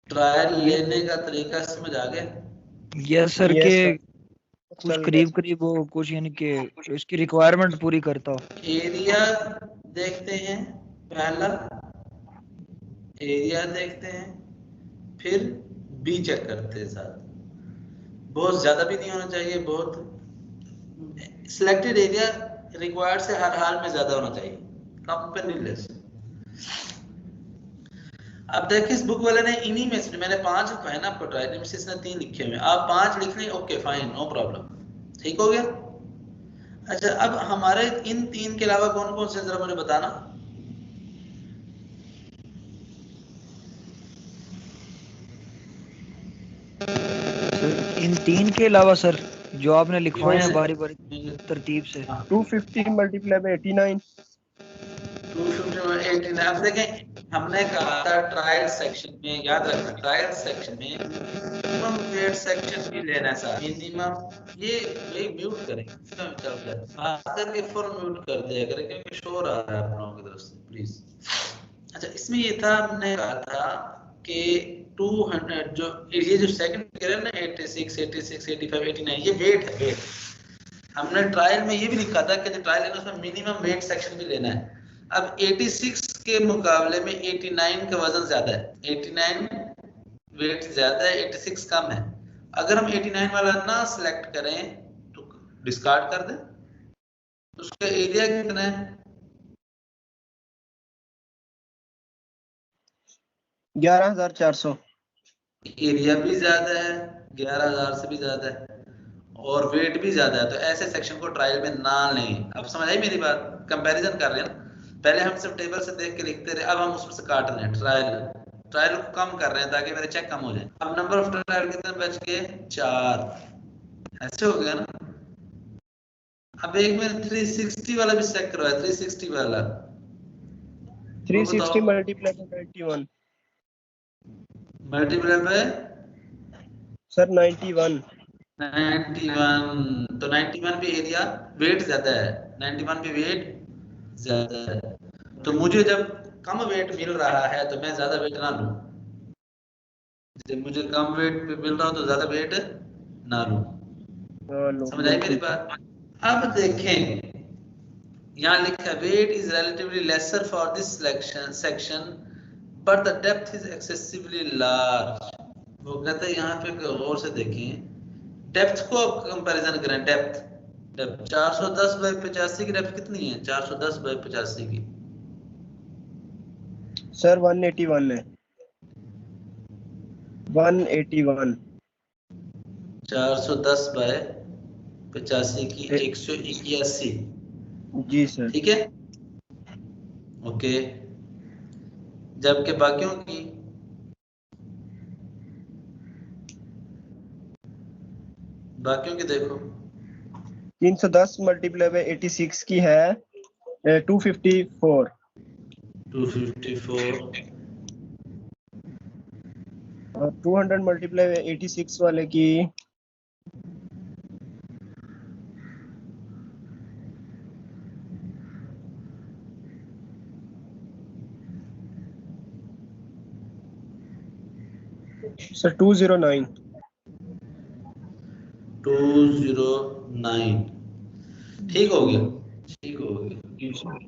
A: ट्रायल
C: जी
A: लेने का तरीका समझ आ गया।
B: यस सर के
C: यस सर,
B: कुछ
C: चल गया
B: करीब
C: सर।
B: करीब वो कुछ यानी कि इसकी रिक्वायरमेंट पूरी करता हो।
A: एरिया देखते हैं, पहला एरिया देखते हैं, फिर बी चेक करते हैं साथ। बहुत ज्यादा भी नहीं होना चाहिए, बहुत सिलेक्टेड एरिया रिक्वायर्ड से हर हाल में ज्यादा होना चाहिए, कम पे नहीं लेस। अब देखिए इस बुक वाले ने इन्हीं में से मैंने 5 लिखवाए ना आपको, ट्रायल में से इसने 3 लिखे हुए, आप 5 लिख लें, ओके फाइन, नो प्रॉब्लम, ठीक हो गया। अच्छा अब हमारे इन 3 के अलावा कौन कौन से जरा मुझे बताना।
B: सर इन 3 के अलावा सर जो आपने लिखवाए
A: इनमें
B: हैं
A: से
B: बारी बारी तरतीब से।
C: 250 मल्टीप्लाई बाय 89।
A: 218। अब देखें हमने कहा था ट्रायल सेक्शन में, याद रखना ट्रायल सेक्शन में मिनिमम वेट सेक्शन भी लेना है साथ, मिनिमम। ये म्यूट करें, इसका चल रहा है, खास करके फुल म्यूट कर दिया करें क्योंकि शोर आ रहा है आप लोगों की तरफ से, प्लीज। अच्छा इसमें ये था, हमने कहा था कि 200 जो ये जो सेकंड कह रहे हैं ना 86 86 85 89, ये वेट है, वेट। हमने ट्रायल में ये भी लिखा था कि जो ट्रायल है ना उसमें मिनिमम वेट सेक्शन भी लेना है। अब 86 के मुकाबले में 89 का वजन ज्यादा है, 89 वेट ज्यादा है, 86 कम है। अगर हम 89 वाला ना सिलेक्ट करें तो डिस्कार्ड कर दें, उसका एरिया कितना है?
C: 11,400।
A: एरिया भी ज्यादा है, 11,000 से भी ज्यादा है, और वेट भी ज्यादा है, तो ऐसे सेक्शन को ट्रायल में ना लें। अब समझ आई मेरी बात? कंपैरिजन कर रहे हैं ना, पहले हम सिर्फ टेबल से देख के लिखते रहे, अब हम उसमें से काट रहे हैं, ट्रायल ट्रायल को कम कर रहे हैं ताकि मेरे चेक कम हो जाए। अब नंबर ऑफ ट्रायल कितने बच गए? 4। ऐसे हो गया ना। अब एक मैंने 360 वाला भी चेक करवाया, 360 वाला, वो
C: 360
A: बताओ।
C: Multiply by 91।
A: Multiply by
C: sir 91।
A: 91, तो 91 भी एरिया वेट ज्यादा है, 91 भी वेट ज्यादा है। तो मुझे जब कम वेट मिल रहा है तो मैं ज्यादा वेट ना लूं, जब मुझे कम वेट मिल रहा हो तो ज्यादा वेट ना लूं।
C: हाँ लो
A: समझ आई मेरी
C: बिल्कुल सर।
A: बात? अब देखें यहाँ लिखा है weight is relatively lesser for this section but the depth is excessively large. वो कहते हैं यहाँ पे गौर से देखें, डेप्थ को कंपैरिजन करें, डेप्थ डेप्थ 410 बाय 85 की डेप्थ कितनी है? 410 बाय 85 की
C: सर 181 है। 181।
A: 410 बाय 85 की 181,
C: जी सर।
A: ठीक है, ओके। जबकि बाकियों की देखो
C: 310 मल्टीप्लाई बाय 86 की है 254।
A: 254,
C: और 200 मल्टीप्लाई बाय 86 वाले की सर 209।
A: 209 ठीक हो गया, ठीक हो गया।
C: जी सर।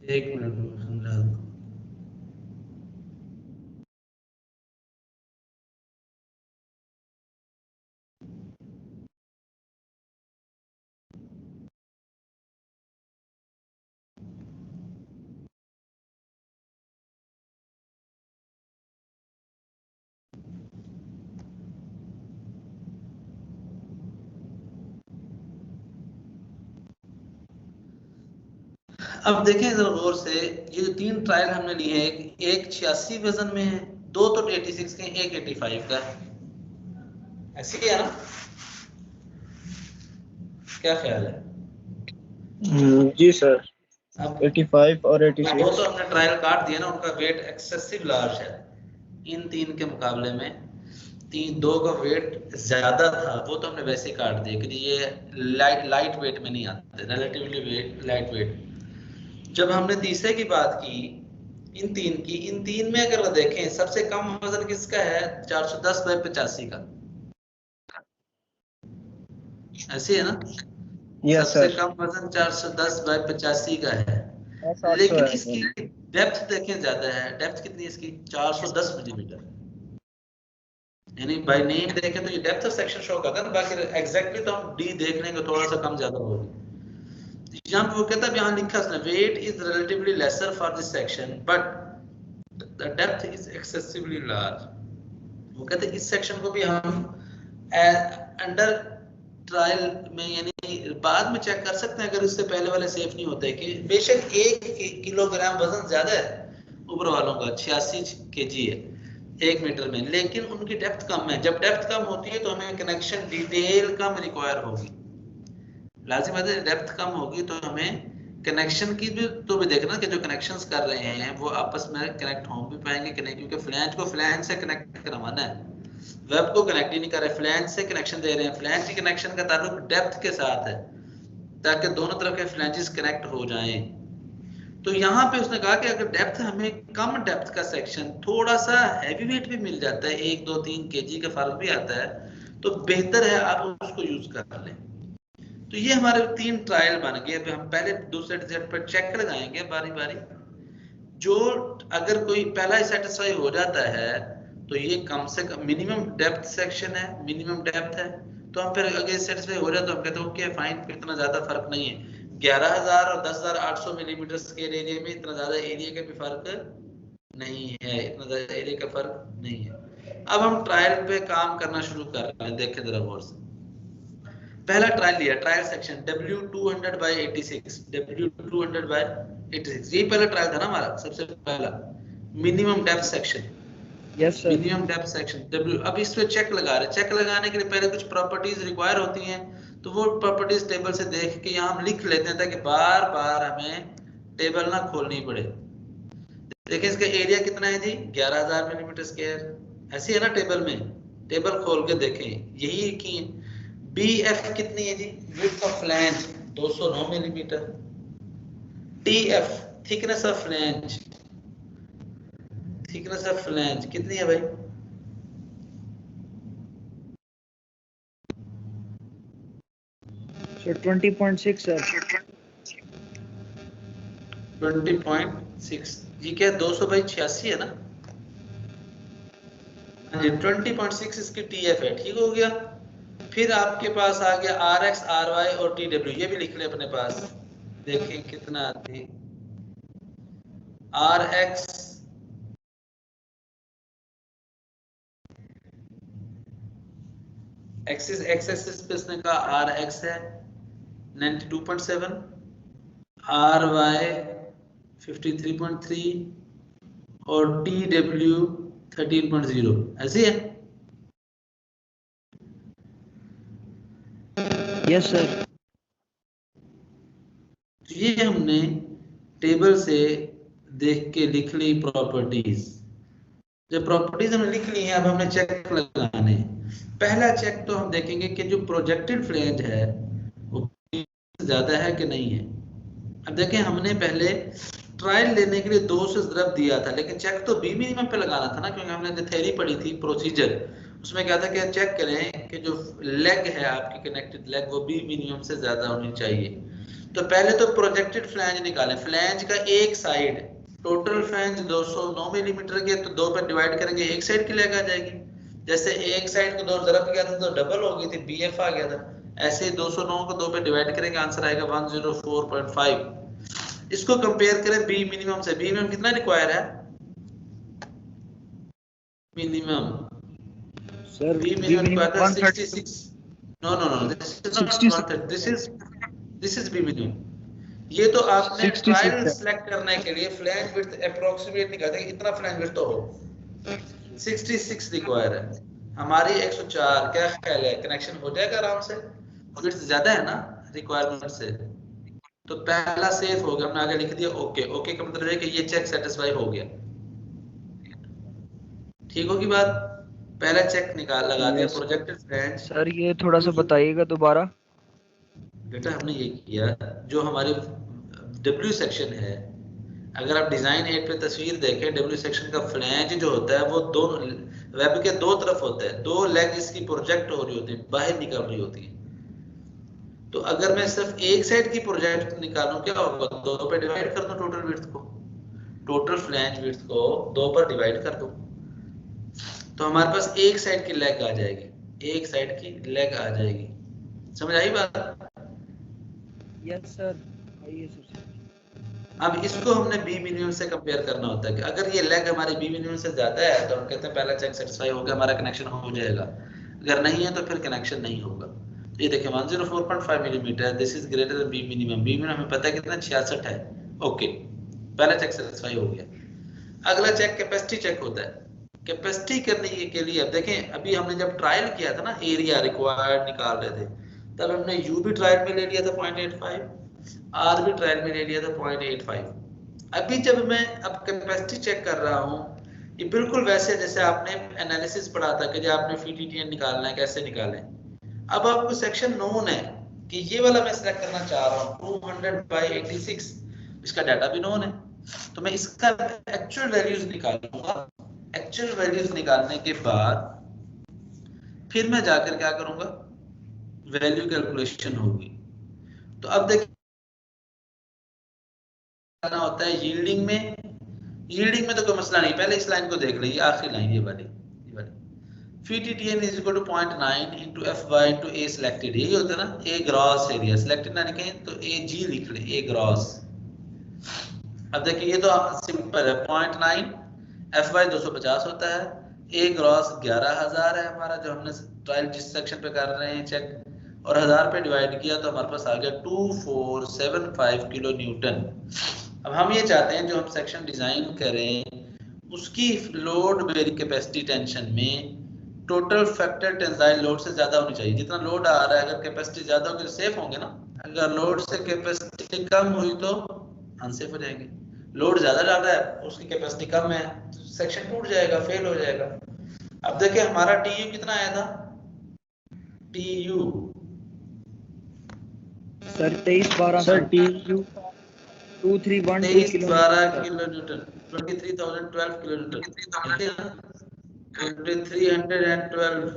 A: एक मिनट समझा दूं। अब देखें जरा गौर से, ये जो 3 ट्रायल हमने लिए हैं, एक 86 वजन में है, 2 तो 86 के, एक 85 का है, ऐसे ही है ना? क्या ख्याल है?
C: जी सर।
A: अब
C: 85 और
A: वो
C: 86।
A: तो हमने ट्रायल काट दिया ना, उनका वेट एक्सेसिव लार्ज है इन 3 के मुकाबले में। 2 का वेट ज्यादा था, वो तो हमने वैसे काट दिया कि ये लाइट वेट में नहीं आते, रिलेटिवली लाइट वेट। जब हमने तीसरे की बात की, इन 3 में अगर देखें, सबसे कम वजन किसका है? 410 बाई 85 का, ऐसे है ना?
C: यस
A: सबसे
C: सर।
A: कम वजन 410 बाई 85 का है,
C: 700
A: लेकिन
C: है
A: इसकी
C: सर।
A: डेप्थ देखें ज्यादा है। डेप्थ कितनी है इसकी? 410 मिलीमीटर। यानी बाय नेम देखें तो ये डेप्थ ऑफ सेक्शन शो करता है ना, बाकी एग्जैक्टली तो हम डी देख लेंगे, थोड़ा सा कम ज्यादा होगी। यहाँ पे वो कहता है, यहाँ लिखा है weight is relatively lesser for this section but the depth is excessively large. वो कहते हैं इस सेक्शन को भी हम अंडर ट्रायल में, यानी बाद में चेक कर सकते हैं अगर इससे पहले वाले सेफ नहीं होते, कि बेशक 1 किलोग्राम वजन ज्यादा है ऊपर वालों का, 86 केजी है 1 मीटर में, लेकिन उनकी डेप्थ कम है। जब डेप्थ कम होती है तो हमें कनेक्शन डिटेल कम रिक्वायर होगी, लाजिम है। डेप्थ कम होगी तो हमें कनेक्शन की भी तो भी देखना कि जो कनेक्शंस कर रहे हैं वो आपस में कनेक्ट हो भी पाएंगे कि नहीं, क्योंकि फ्लैंज को फ्लैंज से कनेक्ट करवाना है, वेब को कनेक्ट ही नहीं कर रहे, फ्लैंज से कनेक्शन दे रहे हैं। फ्लैंज की कनेक्शन का ताल्लुक डेप्थ के साथ है, ताकि दोनों तरफ के फ्लैंजेस कनेक्ट हो जाएं। तो यहाँ पे उसने कहा कि अगर डेप्थ, हमें कम डेप्थ का सेक्शन, थोड़ा सा हैवी वेट भी मिल जाता है, 1 2 3 केजी का फर्क भी आता है, तो बेहतर है आप उसको यूज कर लें। तो ये हमारे 3 ट्रायल बन गए। अब हम पहले दूसरे सेट पर चेक लगाएंगे बारी बारी, जो अगर कोई पहला ही सेटिस्फाई हो जाता है तो ये कम से कम मिनिमम डेप्थ सेक्शन है, मिनिमम डेप्थ है, तो हम फिर अगर सेटिस्फाई हो जाए तो हम कहते हैं ओके फाइन, इतना ज्यादा फर्क नहीं है। 11,000 और 10,800 मिलीमीटर स्क्वायर एरिया में इतना ज्यादा एरिया का भी फर्क नहीं है, इतना ज्यादा एरिया का फर्क नहीं है। अब हम ट्रायल पे काम करना शुरू कर रहे हैं, देखें जरा गौर से। पहला ट्रायल लिया, trial section W200 by 86, W200 by 86, ये पहला ट्रायल था ना हमारा, सबसे पहला minimum depth section.
B: Yes sir.
A: Minimum depth section W। अब इस पे चेक लगा रहे, चेक लगाने के लिए पहले कुछ प्रॉपर्टीज रिक्वायर होती हैं, तो वो प्रॉपर्टीज टेबल से देख के यहाँ हम लिख लेते हैं ताकि बार बार हमें टेबल ना खोलनी पड़े। देखिए इसका एरिया कितना है जी, 11,000 मिलीमीटर स्क्वायर, ऐसी है ना टेबल में, टेबल खोल के देखें, यही की। BF कितनी है जी, width of flange 209 millimetre. TF thickness of flange, thickness of flange कितनी है भाई?
B: Sir 20.6 sir.
A: 20.6, ये क्या 200 बाई 86 है ना? हाँ जी, 20.6 इसकी TF है, ठीक हो गया। फिर आपके पास आ गया RX, RY और TW, ये भी लिख ले अपने पास, देखें कितना आती। RX एक्सिस, एक्स एक्सिस पे इसने कहा RX है 92.7, RY 53.3 और TW 13.0, ऐसी है।
B: Yes sir.
A: तो ये हमने टेबल से देख के लिख ली प्रॉपर्टीज। जब प्रॉपर्टीज हमने लिख ली हैं, अब हमने चेक लगाने हैं। पहला चेक तो हम देखेंगे कि जो प्रोजेक्टेड फ्लैंज है वो ज्यादा है कि नहीं है। अब देखें, हमने पहले ट्रायल लेने के लिए 2 से ज़रब दिया था, लेकिन चेक तो बी मिनिमम पे लगाना था ना, क्योंकि हमने जो थ्योरी पढ़ी थी प्रोसीजर, उसमें क्या था कि चेक करें कि जो लेग है आपकी कनेक्टेड लेग वो बी मिनिमम से ज्यादा होनी चाहिए। तो पहले तो प्रोजेक्टेड फ्लैंज निकालें। फ्लैंज का एक साइड, टोटल फ्लैंज 209 मिलीमीटर के, तो 2 पे डिवाइड करेंगे, एक साइड की लेग आ जाएगी। जैसे एक साइड को 2 ज़रब किया था तो डबल हो गई थी, बीएफ आ गया था। ऐसे 209 को 2 पे डिवाइड करेंगे, आंसर आएगा 104.5। इसको कंपेयर करें बी मिनिमम से। बी मिनिमम कितना रिक्वायर है? Minimum
B: sir
A: B
B: B
A: minimum
B: minimum
A: require
B: 130
A: 66। No no no, this is not 130, this is B minimum. ये तो आपने
C: 66
A: ट्रायल
C: है।
A: सेलेक्ट करने के लिए फ्लैंज विड्थ अप्रोक्सीमेट निकालते हैं, इतना फ्लैंज विड्थ तो हो। 66 रिक्वायर है, हमारी 104। क्या ख्याल है, कनेक्शन हो जाएगा आराम से? विड्थ ज्यादा है ना रिक्वायरमेंट से, तो पहला सेफ हो गया। हमने आगे लिख दिया ओके। ओके का मतलब है कि ये चेक सेटिस्फाई हो गया। ठीक होगी बात? पहला चेक निकाल लगा दिया,
C: यस
A: प्रोजेक्टेड फ्लैंज।
B: सर ये थोड़ा सा बताइएगा दोबारा।
A: बेटा हमने ये किया, जो हमारी डब्ल्यू सेक्शन है, अगर आप डिजाइन एड पे तस्वीर देखें, डब्ल्यू सेक्शन का फ्लैंज जो होता है वो दो वेब के दो तरफ होता है, दो लेग इसकी प्रोजेक्ट हो रही होती है, बाहर निकल रही होती है। तो अगर मैं सिर्फ एक साइड की प्रोजेक्ट निकालूं, क्या होगा? 2 पे डिवाइड कर दो टोटल विड्थ को, टोटल फ्लैंज विड्थ को 2 पर डिवाइड कर दो, तो हमारे पास एक साइड की लेग आ जाएगी, एक साइड की लेग आ जाएगी। समझ आई बात?
B: यस सर, आइए सर।
A: अब इसको हमने बी मिनिमम से कंपेयर करना होता है कि अगर ये लेग हमारे बी मिनिमम से ज्यादा है तो हम कहते हैं पहला चेक सेटिस्फाई हो गया, हमारा कनेक्शन हो जाएगा। अगर नहीं है तो फिर कनेक्शन नहीं होगा। तो ये देखिए 104.5 millimetre, this is greater than B minimum. B minimum हमें पता है कितना, 66 है। ओके, पहला चेक सेटिस्फाई हो गया। अगला चेक कैपेसिटी चेक होता है। कैपेसिटी करने के लिए अब देखें, अभी हमने जब ट्रायल किया था ना, एरिया रिक्वायर्ड निकाल रहे थे, तब हमने यू भी ट्रायल में ले लिया था 0.85, आर भी ट्रायल में ले लिया था 0.85। अभी जब मैं अब कैपेसिटी चेक कर रहा हूँ, ये बिल्कुल वैसे जैसे आपने एनालिसिस पढ़ा था कि जो आपने फीटीटीएन निकालना है, कैसे निकालें। अब आपको सेक्शन नोन है कि ये वाला मैं सिलेक्ट करना चाह रहा हूँ 200/86, इसका डाटा भी नोन है, तो मैं इसका एक्चुअल वैल्यूज निकालूंगा। एक्चुअल वैल्यूज निकालने के बाद फिर मैं जाकर क्या करूंगा, वैल्यू कैलकुलेशन होगी। तो अब देखिए होता है यील्डिंग में। यील्डिंग में तो कोई मसला नहीं, पहले इस लाइन को देख लीजिए, आखिरी लाइन ये वाली VTTN is equal to 0.9 into FY into A selected। यही होता है ना, A ग्रॉस एरिया। सिलेक्टेड ना लिखें तो AG लिख ले, A ग्रॉस। अब देखिए ये तो सिंपल है, 0.9 FY 250 होता है, A ग्रॉस 11,000 है हमारा, जो हमने ट्रायल जिस सेक्शन पे कर रहे हैं चेक, और 1000 पे डिवाइड किया तो हमारे पास आ गया 2475 किलो न्यूटन। अब हम ये चाहते हैं जो हम सेक्शन डिजाइन करें उसकी लोड बेयरिंग कैपेसिटी टेंशन में टोटल फैक्टर टेंसाइल लोड से ज्यादा होनी चाहिए। जितना लोड आ रहा है, अगर कैपेसिटी ज्यादा होगी तो सेफ होंगे ना, अगर लोड से कैपेसिटी कम हुई तो अनसेफ हो जाएंगे। लोड ज्यादा डाल रहा है, उसकी कैपेसिटी कम है, तो सेक्शन टूट जाएगा, फेल हो जाएगा। अब देखिए हमारा टीयू कितना आया था, TU
B: sir 2312
C: sir TU
B: 2312
A: 2312
B: kilo
A: kilo newton, 23,012 kilo newton, 2312।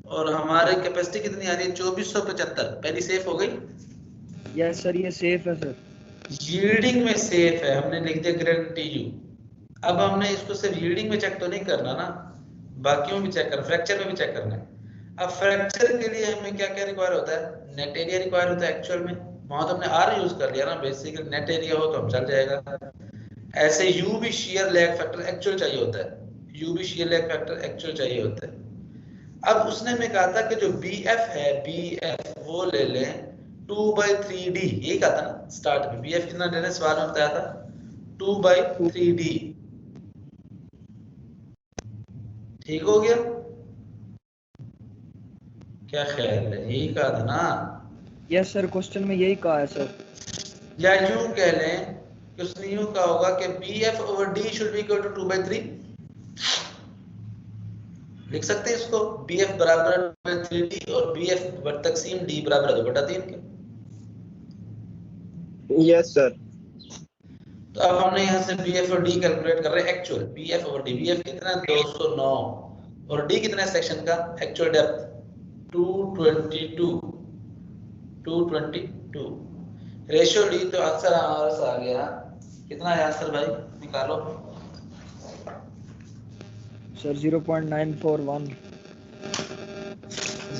A: और हमारे कैपेसिटी कितनी आ रही है, 2475। पहली सेफ हो गई।
B: यस सर, ये सेफ है सर।
A: यील्डिंग में सेफ है, हमने लिख दिया ग्रेड टीयू। अब हमने इसको सिर्फ यील्डिंग में चेक तो नहीं करना ना, बाकियों में भी चेक करना, फ्रैक्चर में भी चेक करना है। अब फ्रैक्चर के लिए हमें क्या क्या रिक्वायर होता है, नेट एरिया रिक्वायर होता है एक्चुअल में, वहां तो हमने आर यूज कर लिया ना, बेसिकली नेट एरिया हो तो हम चल जाएगा। ऐसे यू भी शियर लैग फैक्टर एक्चुअल चाहिए होता है, यू भी शियर लैग फैक्टर एक्चुअल चाहिए होता है। अब उसने में कहा था कि जो BF है, BF वो ले लें 2/3D, यही कहा था ना स्टार्ट में, BF कितना लेने सवाल में बताया था, 2/3D। ठीक हो गया? क्या ख्याल है, यही कहा था ना।
B: यस सर, क्वेश्चन में यही कहा है सर।
A: या यूं कह लें कि उसने यूं कहा होगा कि BF over D should be equal to 2/3। लिख सकते हैं इसको, BF बराबर 2/3D और BF तकसीम D बराबर 2/3 के।
C: Yes sir.
A: तो अब हमने यहाँ से BF और D कैलकुलेट कर रहे हैं actual BF over D। BF कितना है 209 और D कितना है सेक्शन का एक्चुअल डेप्थ 222 रेशियो ली तो आंसर हमारा आ गया कितना है आंसर भाई निकालो
B: सर 0.941।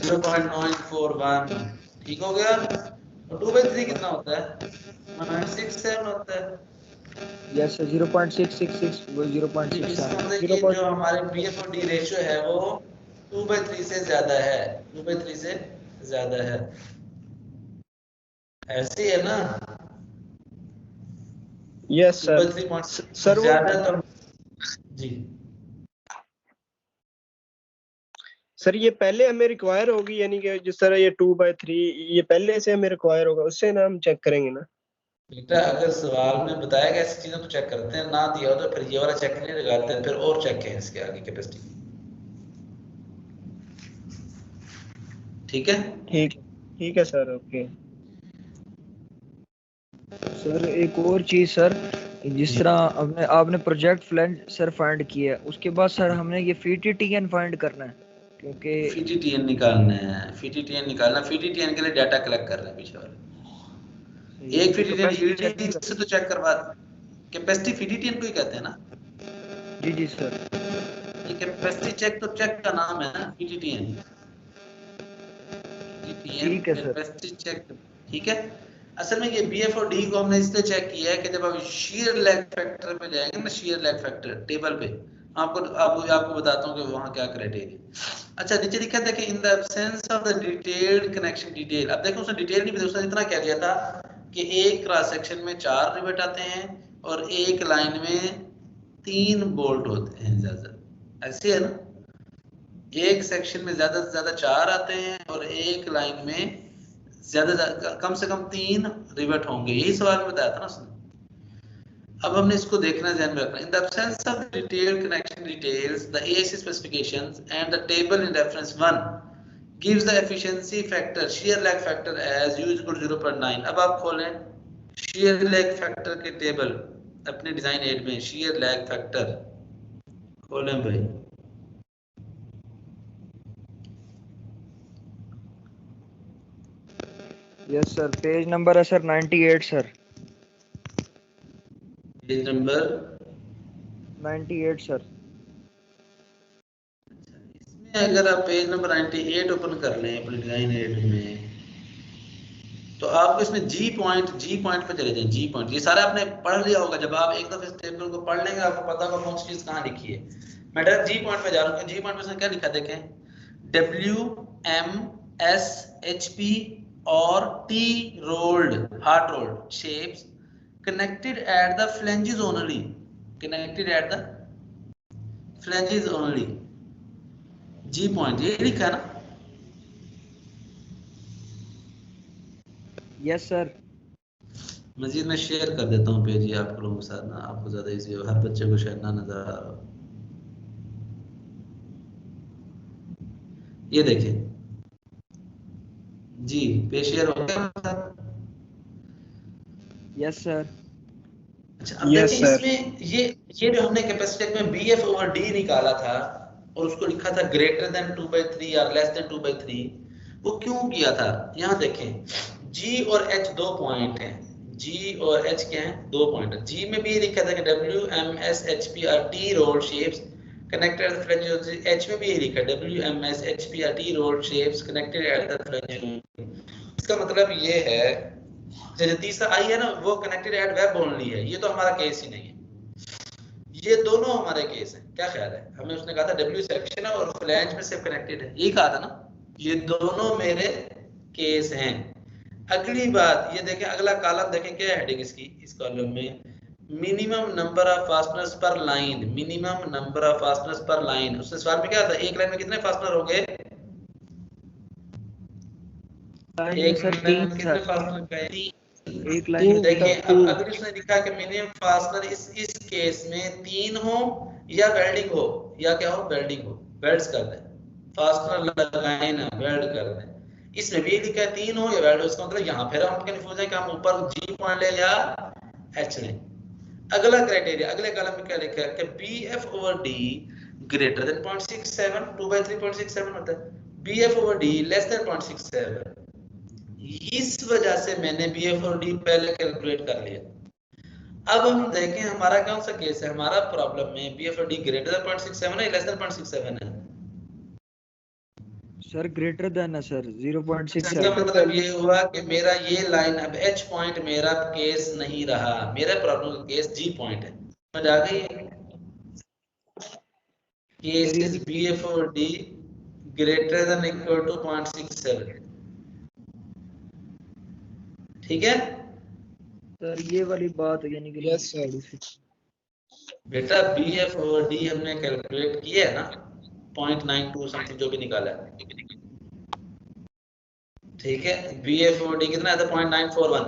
A: 0.941 ठीक हो गया। और 2/3 कितना होता है 0.67 होता है।
B: यस सर 0.666 वो
A: इसका
B: 0.67
A: मतलब कि जो हमारे BF और D रेशियो है वो 2/3 से ज्यादा है 2/3 से ज्यादा है। ऐसे है ना
C: यस सर।
A: 2/3
C: सर वो
A: ज्यादा तो जी
C: सर ये पहले हमें रिक्वायर होगी, यानी कि जिस तरह ये 2/3 ये पहले से हमें रिक्वायर होगा, उससे ना हम चेक करेंगे ना।
A: बेटा अगर सवाल में बताया गया ऐसी चीजें तो चेक करते हैं, ना दिया हो तो फिर ये वाला चेक नहीं लगाते हैं, फिर और चेक है इसके आगे कैपेसिटी। ठीक है
C: ठीक है सर। ओके
B: सर एक और चीज सर, जिस तरह आपने प्रोजेक्ट फ्लैंज सर फाइंड किया है, उसके बाद सर हमने ये FITTN फाइंड करना है, क्योंकि
A: FITTN निकालना है। FITTN निकालना, FITTN के लिए डाटा कलेक्ट कर रहे हैं पीछे वाले। एक FITTN यील्ड से तो चेक करवा कैपेसिटी FITTN को ही कहते हैं ना।
B: जी सर,
A: ये कैपेसिटी चेक तो चेक का नाम है ना FITTN
B: ठीक है सर।
A: कैपेसिटी चेक ठीक है। असल में ये BF और D को हमने इसलिए चेक किया है कि जब आप shear leg factor पे जाएंगे ना, shear leg factor टेबल पे आपको बताता हूँ कि वहाँ क्या क्राइटेरिया। अच्छा नीचे लिखा था कि in the absence of the detailed connection detail. अब देखो उसने डिटेल नहीं बताया, उसने इतना कह दिया था कि एक क्रॉस सेक्शन में 4 रिवेट आते हैं और एक लाइन में 3 बोल्ट होते हैं ज्यादा। ऐसे है ना, एक सेक्शन में ज्यादा से ज्यादा 4 आते हैं और एक लाइन में ज्यादा कम से कम 3 रिवेट होंगे, यही सवाल में बताया था ना उसने। अब हमने इसको देखना ध्यान में रखना। In the absence of detailed connection details the AIC specifications and the table in reference 1 gives the efficiency factor shear leg factor as u = 0.9। अब आप खोलें shear leg factor के टेबल अपने डिजाइन एड में, shear leg factor खोलें भाई।
B: यस सर, पेज नंबर है sir 98 sir.
A: Page number
B: 98 sir.
A: इसमें अगर आप पेज नंबर 98 ओपन कर लें अपने डिजाइन एड में तो आपको इसमें जी पॉइंट पे चले जाएं। जी पॉइंट ये सारा आपने पढ़ लिया होगा, जब आप एक दफे इस टेबल को पढ़ लेंगे आपको पता होगा कौन सी चीज कहाँ लिखी है। मैं डायरेक्ट जी पॉइंट पे जा रहा हूँ। जी पॉइंट पे उसने क्या लिखा देखें, WMSHP और T rolled hard rolled shapes connected at the flanges only, connected at the flanges only। G point ये लिखा है ना।
B: Yes sir.
A: मजीद मैं शेयर कर देता हूँ पेज आप लोगों के साथ ना, आपको ज्यादा इजी हो, हर बच्चे को शायद ना नजर आ रहा हो। ये देखें जी, पेज शेयर हो गया।
B: Yes sir.
A: अच्छा अब देखिए इसमें ये जो हमने कैपेसिटी में BF ओवर D निकाला था और उसको लिखा था ग्रेटर देन 2/3 या लेस देन 2/3, वो क्यों किया था। यहाँ देखें G और H 2 पॉइंट हैं, G और H क्या हैं 2 पॉइंट है। G में भी ये लिखा था कि WMSHP are T rolled shapes connected at the flanges। H में भी ये लिखा है WMSHP are T rolled shapes connected at the flanges। इसका मतलब ये है जो तीसरा आई है ना वो कनेक्टेड एट वेब ओनली है, ये तो हमारा केस ही नहीं है। ये दोनों हमारे केस हैं, क्या ख्याल है। हमें उसने कहा था W सेक्शन है और फ्लैंज में सिर्फ कनेक्टेड है, यही कहा था ना। ये दोनों मेरे केस हैं। अगली बात ये देखें, अगला कॉलम देखें क्या है हेडिंग इसकी। इस कॉलम में मिनिमम नंबर ऑफ फास्टनर्स पर line, minimum number of fasteners पर लाइन। उसने सवाल में क्या था, एक लाइन में कितने फास्टनर होंगे
B: लाइन में
A: एक
B: सर
A: लाइन
B: 3
A: में कितने
B: सर,
A: फास्टनर का है?
B: एक लाइन में
A: देखिए अब
C: 3
A: अगर उसने लिखा कि मिनिमम फास्टनर इस केस में 3 हो या वेल्डिंग हो या क्या हो, वेल्डिंग हो, वेल्ड्स कर दें, फास्टनर लगाए ना, वेल्ड कर दें। इसमें भी लिखा है 3 हो या वेल्ड हो, इसका मतलब यहाँ फिर हम कंफ्यूज हैं कि हम ऊपर जी पॉइंट ले या एच लें। अगला क्राइटेरिया, अगले कॉलम में क्या लिखा है कि BF over D greater then 0.67, 2/3.67 होता है, BF over D less than 0.67। इस वजह से मैंने BF और D पहले कैलकुलेट कर लिया। अब हम देखें हमारा कौन सा केस है, हमारा प्रॉब्लम में BF और D ग्रेटर देन 0.67 है, लेस देन 0.67 है।
B: सर ग्रेटर देन है सर,
A: इसका
B: 0.67।
A: मतलब ये हुआ कि मेरा ये लाइन अब H पॉइंट मेरा केस नहीं रहा, मेरा प्रॉब्लम का केस G पॉइंट है। समझ आ गई? केस
B: सर ये
A: इज BF और D greater than equal to 0.67। ठीक है
B: सर ये वाली बात यानी कि
C: यस सर।
B: थोड़ी सी
A: बेटा, BF और D हमने कैलकुलेट किया है ना, 0.92 समथिंग जो भी निकाला है। ठीक है, BF और D कितना है? 0.941,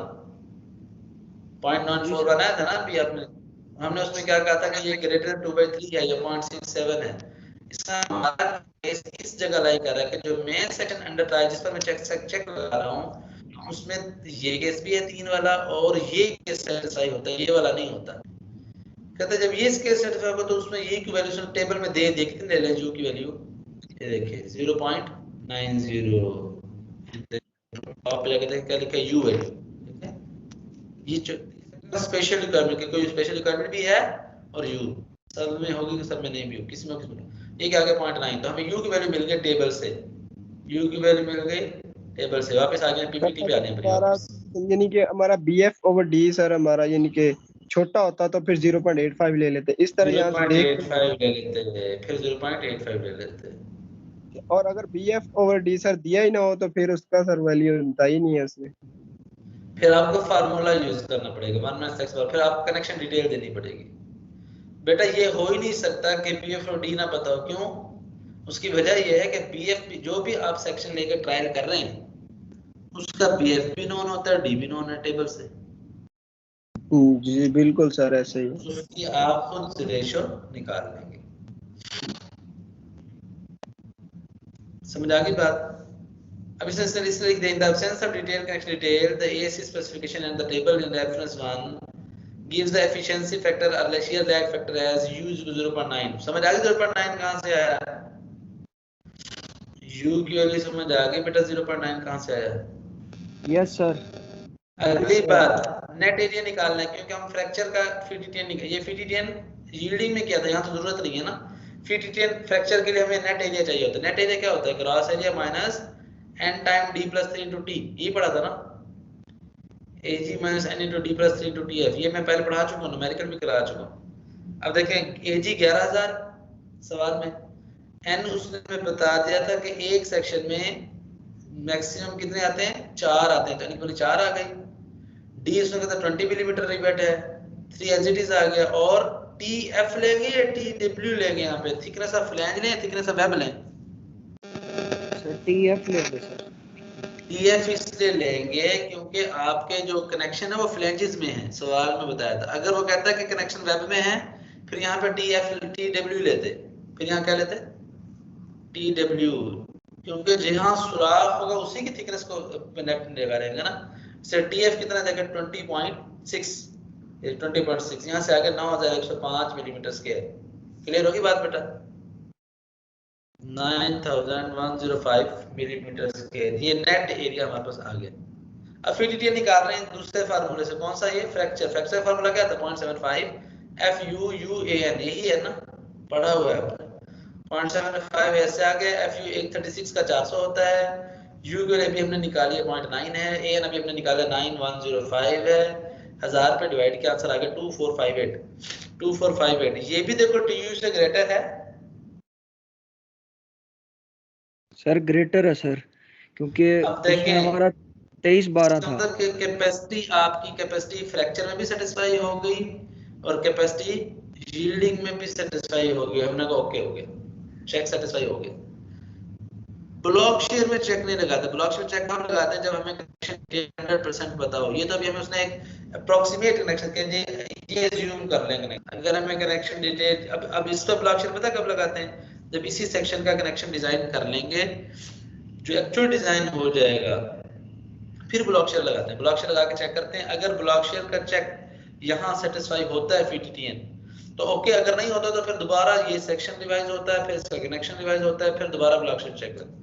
A: 0.941 आया था ना अभी आपने, हमने उसमें क्या कहा था कि ये ग्रेटर 2/3 है, ये 0.67 है। इसका हमारा केस इस जगह लाई कर रहा है कि जो मेन सेक्शन अंडर ट्रायल जिस पर मैं चेक लगा रहा हूँ उसमें ये केस भी है 3 वाला और ये केस सेटिस्फाई होता है, ये वाला नहीं होता। कहते जब ये केस सेटिस्फाई होगा तो उसमें ये की वैल्यू टेबल में दे कितनी ले लें यू की वैल्यू, ये देखिए 0.90, टॉप पे जाके देखिए क्या लिखा है यू वैल्यू। ठीक है, ये स्पेशल रिक्वायरमेंट की कोई स्पेशल रिक्वायरमेंट भी है और यू सब में होगी कि सब में नहीं भी हो, किसी में किसी में। ये क्या आ गया 0.9, तो हमें यू की वैल्यू मिल गई टेबल से, यू की वैल्यू मिल गई टेबल से। वापस आ गए पीपीटी पे, आ गए
C: हमारा
A: वापस।
C: यानी कि हमारा BF ओवर D सर हमारा यानी कि छोटा होता तो फिर 0.85 ले लेते, इस तरह यहाँ से देख
A: 0.85 ले लेते हैं, फिर 0.85 ले लेते हैं।
C: और अगर BF ओवर D सर दिया ही ना हो तो फिर उसका सर वैल्यू बनता ही नहीं है उसमें।
A: फिर आपको फार्मूला यूज करना पड़ेगा 1 - x, फिर आपको कनेक्शन डिटेल देनी पड़ेगी। बेटा ये हो ही नहीं सकता कि BF और D ना बताओ, क्यों? उसकी वजह यह है कि BF जो भी आप सेक्शन लेकर ट्रायल कर रहे हैं उसका BF भी नोन होता है, D भी नोन है टेबल से।
C: जी बिल्कुल सर ऐसे ही।
A: उसकी आप खुद रेशो निकाल लेंगे। समझ आ गई बात? अब इसमें लिख दें, the absence of detail connection detail, the ASC specification and the table in reference 1 gives the efficiency factor or shear lag factor as u is 0.9। समझ आ गई 0.9 कहां से आया? u की वैल्यू समझ आ गई बेटा, 0.9 कहां से आया?
B: Yes sir.
A: अगली बात नेट एरिया निकालना है, क्योंकि हम फ्रैक्चर का फीटीटीएन निकाल, ये फीटीटीएन यील्डिंग में किया था, यहाँ तो जरूरत नहीं है ना। फीटीटीएन फ्रैक्चर के लिए हमें नेट एरिया चाहिए होता है। नेट एरिया क्या होता है? Gross area minus n time d + 3 * t, ये पढ़ा था ना, Ag - n * d + 3 * tf, ये मैं पहले पढ़ा चुका हूं, न्यूमेरिकल भी करा चुका हूं। अब देखें Ag 11000 सवाल में, n उसने बता दिया था कि एक सेक्शन में मैक्सिमम कितने आते हैं? 4 आते हैं, तो यानी 4 आ गई। d उसने कहता 20 मिलीमीटर रिवेट है, 3 एज इट इज आ गया। और tf लेंगे या tw लेंगे? यहाँ पे थिकनेस ऑफ फ्लैंज लें, थिकनेस ऑफ वेब लें?
B: सर TF लेंगे सर।
A: TF इसलिए लेंगे क्योंकि आपके जो कनेक्शन है वो फ्लैंजेस में है, सवाल में बताया था। अगर वो कहता है कि कनेक्शन वेब में है, फिर यहाँ पे TW लेते, फिर यहाँ क्या लेते? TW, क्योंकि जहाँ सुराख होगा उसी की थिकनेस को कनेक्ट रहेगा ना। से TF कितना देगा? 20.6, 20.6 यहाँ से आगे 9105 मिलीमीटर स्क्वायर। क्लियर होगी बात बेटा? 9105 मिलीमीटर स्क्वायर, ये नेट एरिया हमारे पास आ गया। अब फीटीटीएन निकाल रहे हैं दूसरे फार्मूले से, कौन सा? ये फ्रैक्चर फार्मूला क्या था? 0.75 FUUAN, यही है ना, पढ़ा हुआ है आपने। 0.75 ऐसे आ गया। FU 136 का 400 होता है। U के लिए भी हमने निकाली है 0.9 है। AN अभी हमने निकाला 9105 है। 1000 पे डिवाइड किया, आंसर आ गया 2458। 2458 ये भी देखो TU से ग्रेटर है।
B: सर ग्रेटर है सर, क्योंकि
A: अब देखें
B: उसमें हमारा 23/12 था।
A: मतलब कि कैपेसिटी, आपकी कैपेसिटी फ्रैक्चर में भी सेटिस्फाई हो गई और कैपेसिटी यील्डिंग में भी सेटिस्फाई हो गई। हमने कहा ओके हो गया, चेक सेटिस्फाई हो गया। ब्लॉक शेयर में चेक नहीं लगाते। ब्लॉक शेयर चेक हम लगाते हैं जब हमें कनेक्शन 100% पता हो। ये तो अभी हमें उसने एक अप्रोक्सीमेट कनेक्शन के ये अज्यूम कर लेंगे। अगर हमें कनेक्शन डिटेल अब इस पर ब्लॉक शेयर पता कब लगाते हैं, जब इसी सेक्शन का कनेक्शन डिजाइन कर लेंगे, जो एक्चुअल डिजाइन हो जाएगा, फिर ब्लॉक शेयर लगाते हैं। ब्लॉक शेयर लगा के चेक करते हैं, अगर ब्लॉक शेयर का चेक यहाँ सेटिस्फाई होता है FTTN तो ओके, अगर नहीं होता तो फिर दोबारा ये सेक्शन रिवाइज होता है, फिर इसका कनेक्शन रिवाइज होता है, फिर दोबारा ब्लॉक शेयर चेक करते हैं।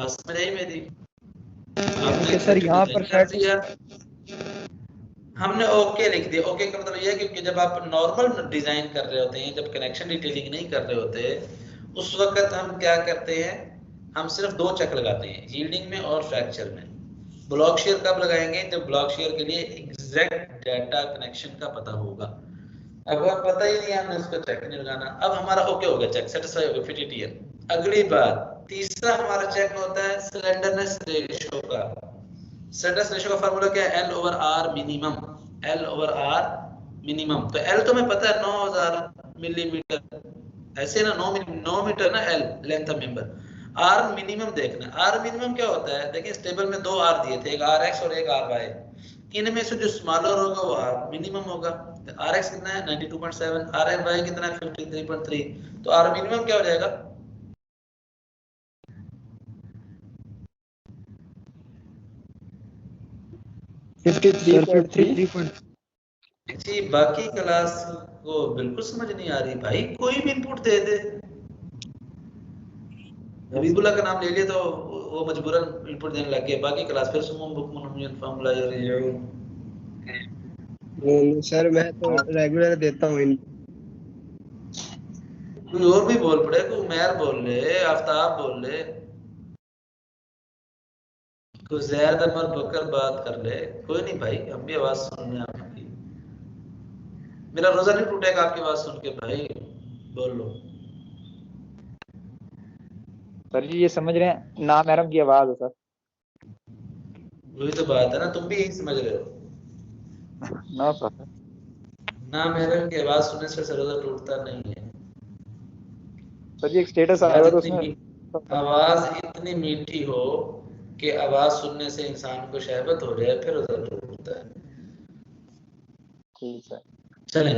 A: समझ आई मेरी?
B: ओके सर, यहाँ पर
A: हमने ओके लिख दिया। ओके का मतलब ये है कि जब आप नॉर्मल डिजाइन कर रहे होते हैं, जब कनेक्शन डिटेलिंग नहीं कर रहे होते, उस वक्त हम क्या करते हैं, हम सिर्फ 2 चेक लगाते हैं, यील्डिंग में और फ्रैक्चर में। ब्लॉक शेयर कब लगाएंगे, जब ब्लॉक शेयर के लिए एग्जैक्ट डाटा कनेक्शन का पता होगा। अगर पता ही नहीं, हमने उसको चेक नहीं लगाना। अब हमारा ओके हो गया, चेक सेटिस्फाई हो गया FTTN। अगली बात, तीसरा हमारा चेक होता है स्लेंडरनेस रेशियो का। स्लेंडरनेस रेशियो का फार्मूला क्या है, L/R मिनिमम। L/R मिनिमम, तो L तो हमें पता है 9000 मिलीमीटर, ऐसे ना 9 मीटर ना L length of member. R minimum देखना। R मिनिमम क्या होता है, देखिए इस टेबल में 2 R दिए थे, एक RX और एक RY। इनमें से जो स्मॉलर होगा वो R मिनिमम होगा। तो RX कितना है 92.7, RY कितना है 53.3, तो R मिनिमम क्या हो जाएगा
C: 53.3।
A: जी। बाकी क्लास को बिल्कुल समझ नहीं आ रही भाई, कोई भी इनपुट दे दे। हबीबुल्ला का नाम ले लिया तो वो मजबूरन इनपुट देने लग गया, बाकी क्लास फिर सुमम बुकमन फार्मूला ये
C: सर मैं तो रेगुलर देता हूँ इन।
A: कोई और भी बोल पड़े, कोई उमैर बोल ले, आफ्ताब बोल ले, कोई जैद अमर बकर बात कर ले, कोई नहीं भाई, हम भी आवाज सुन रहे हैं आपकी। मेरा रोजा नहीं टूटेगा आपकी आवाज सुन के भाई, बोल लो।
D: सर जी ये समझ रहे हैं ना, मैडम की आवाज है सर।
A: वही तो बात है ना, तुम भी यही समझ रहे हो
D: ना सर,
A: ना। मेरे की आवाज सुनने से रोजा टूटता नहीं है
D: सर जी एक स्टेटस आया हुआ तो उसमें
A: आवाज इतनी मीठी हो कि आवाज सुनने से इंसान को शहवत हो जाए, फिर रोजा टूटता है।
D: ठीक है,
A: चलें,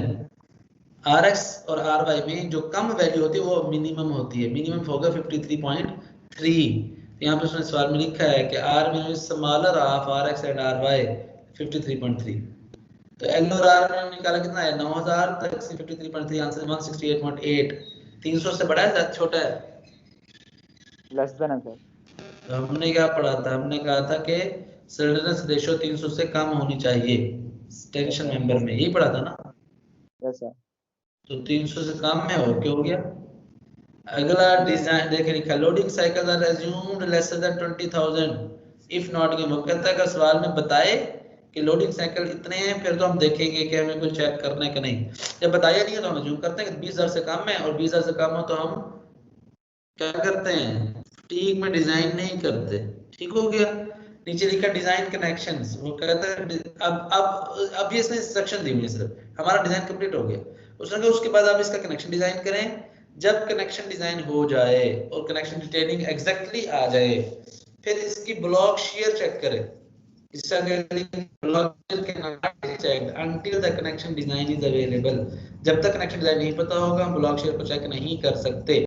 A: RX और RY में जो कम वैल्यू होती है वो मिनिमम होती है। मिनिमम होगा 53.3। यहाँ पे उसने सवाल में लिखा है कि R minimum is smaller of RX and RY 53.3। तो L और R में निकाला कितना है 9000 तक से 53.3, आंसर 168.8। 300 से बड़ा है या छोटा है?
D: लेस देन है सर।
A: तो हमने क्या पढ़ा था, हमने कहा था कि स्लेंडरनेस रेशियो 300 से कम होनी चाहिए टेंशन मेंबर में, यही पढ़ा था ना।
D: Yes sir.
A: तो 300 से कम में हो क्या हो गया। अगला डिजाइन देखे लिखा, loading cycle are assumed lesser than 20000 if not given. कहता है अगर सवाल में बताए कि लोडिंग साइकिल इतने हैं, फिर तो हम देखेंगे कि हमें कुछ चेक करना है कि नहीं। जब बताया नहीं है तो हम अज्यूम करते हैं कि 20000 से कम है, और 20000 से कम हो तो हम क्या करते हैं, ठीक में डिजाइन नहीं करते। ठीक हो गया। नीचे लिखा डिजाइन कनेक्शंस, वो कहता है अब ये इसने इंस्ट्रक्शन दी हुई, सिर्फ हमारा डिजाइन कंप्लीट हो गया। उसने कहा उसके बाद आप इसका कनेक्शन डिजाइन करें। जब कनेक्शन डिजाइन हो जाए और कनेक्शन डिटेलिंग एग्जैक्टली आ जाए, फिर इसकी ब्लॉक शेयर चेक करें। इसका block shear check until the connection design is available। जब तक कनेक्शन डिजाइन नहीं पता होगा, हम ब्लॉक शेयर को चेक नहीं कर सकते।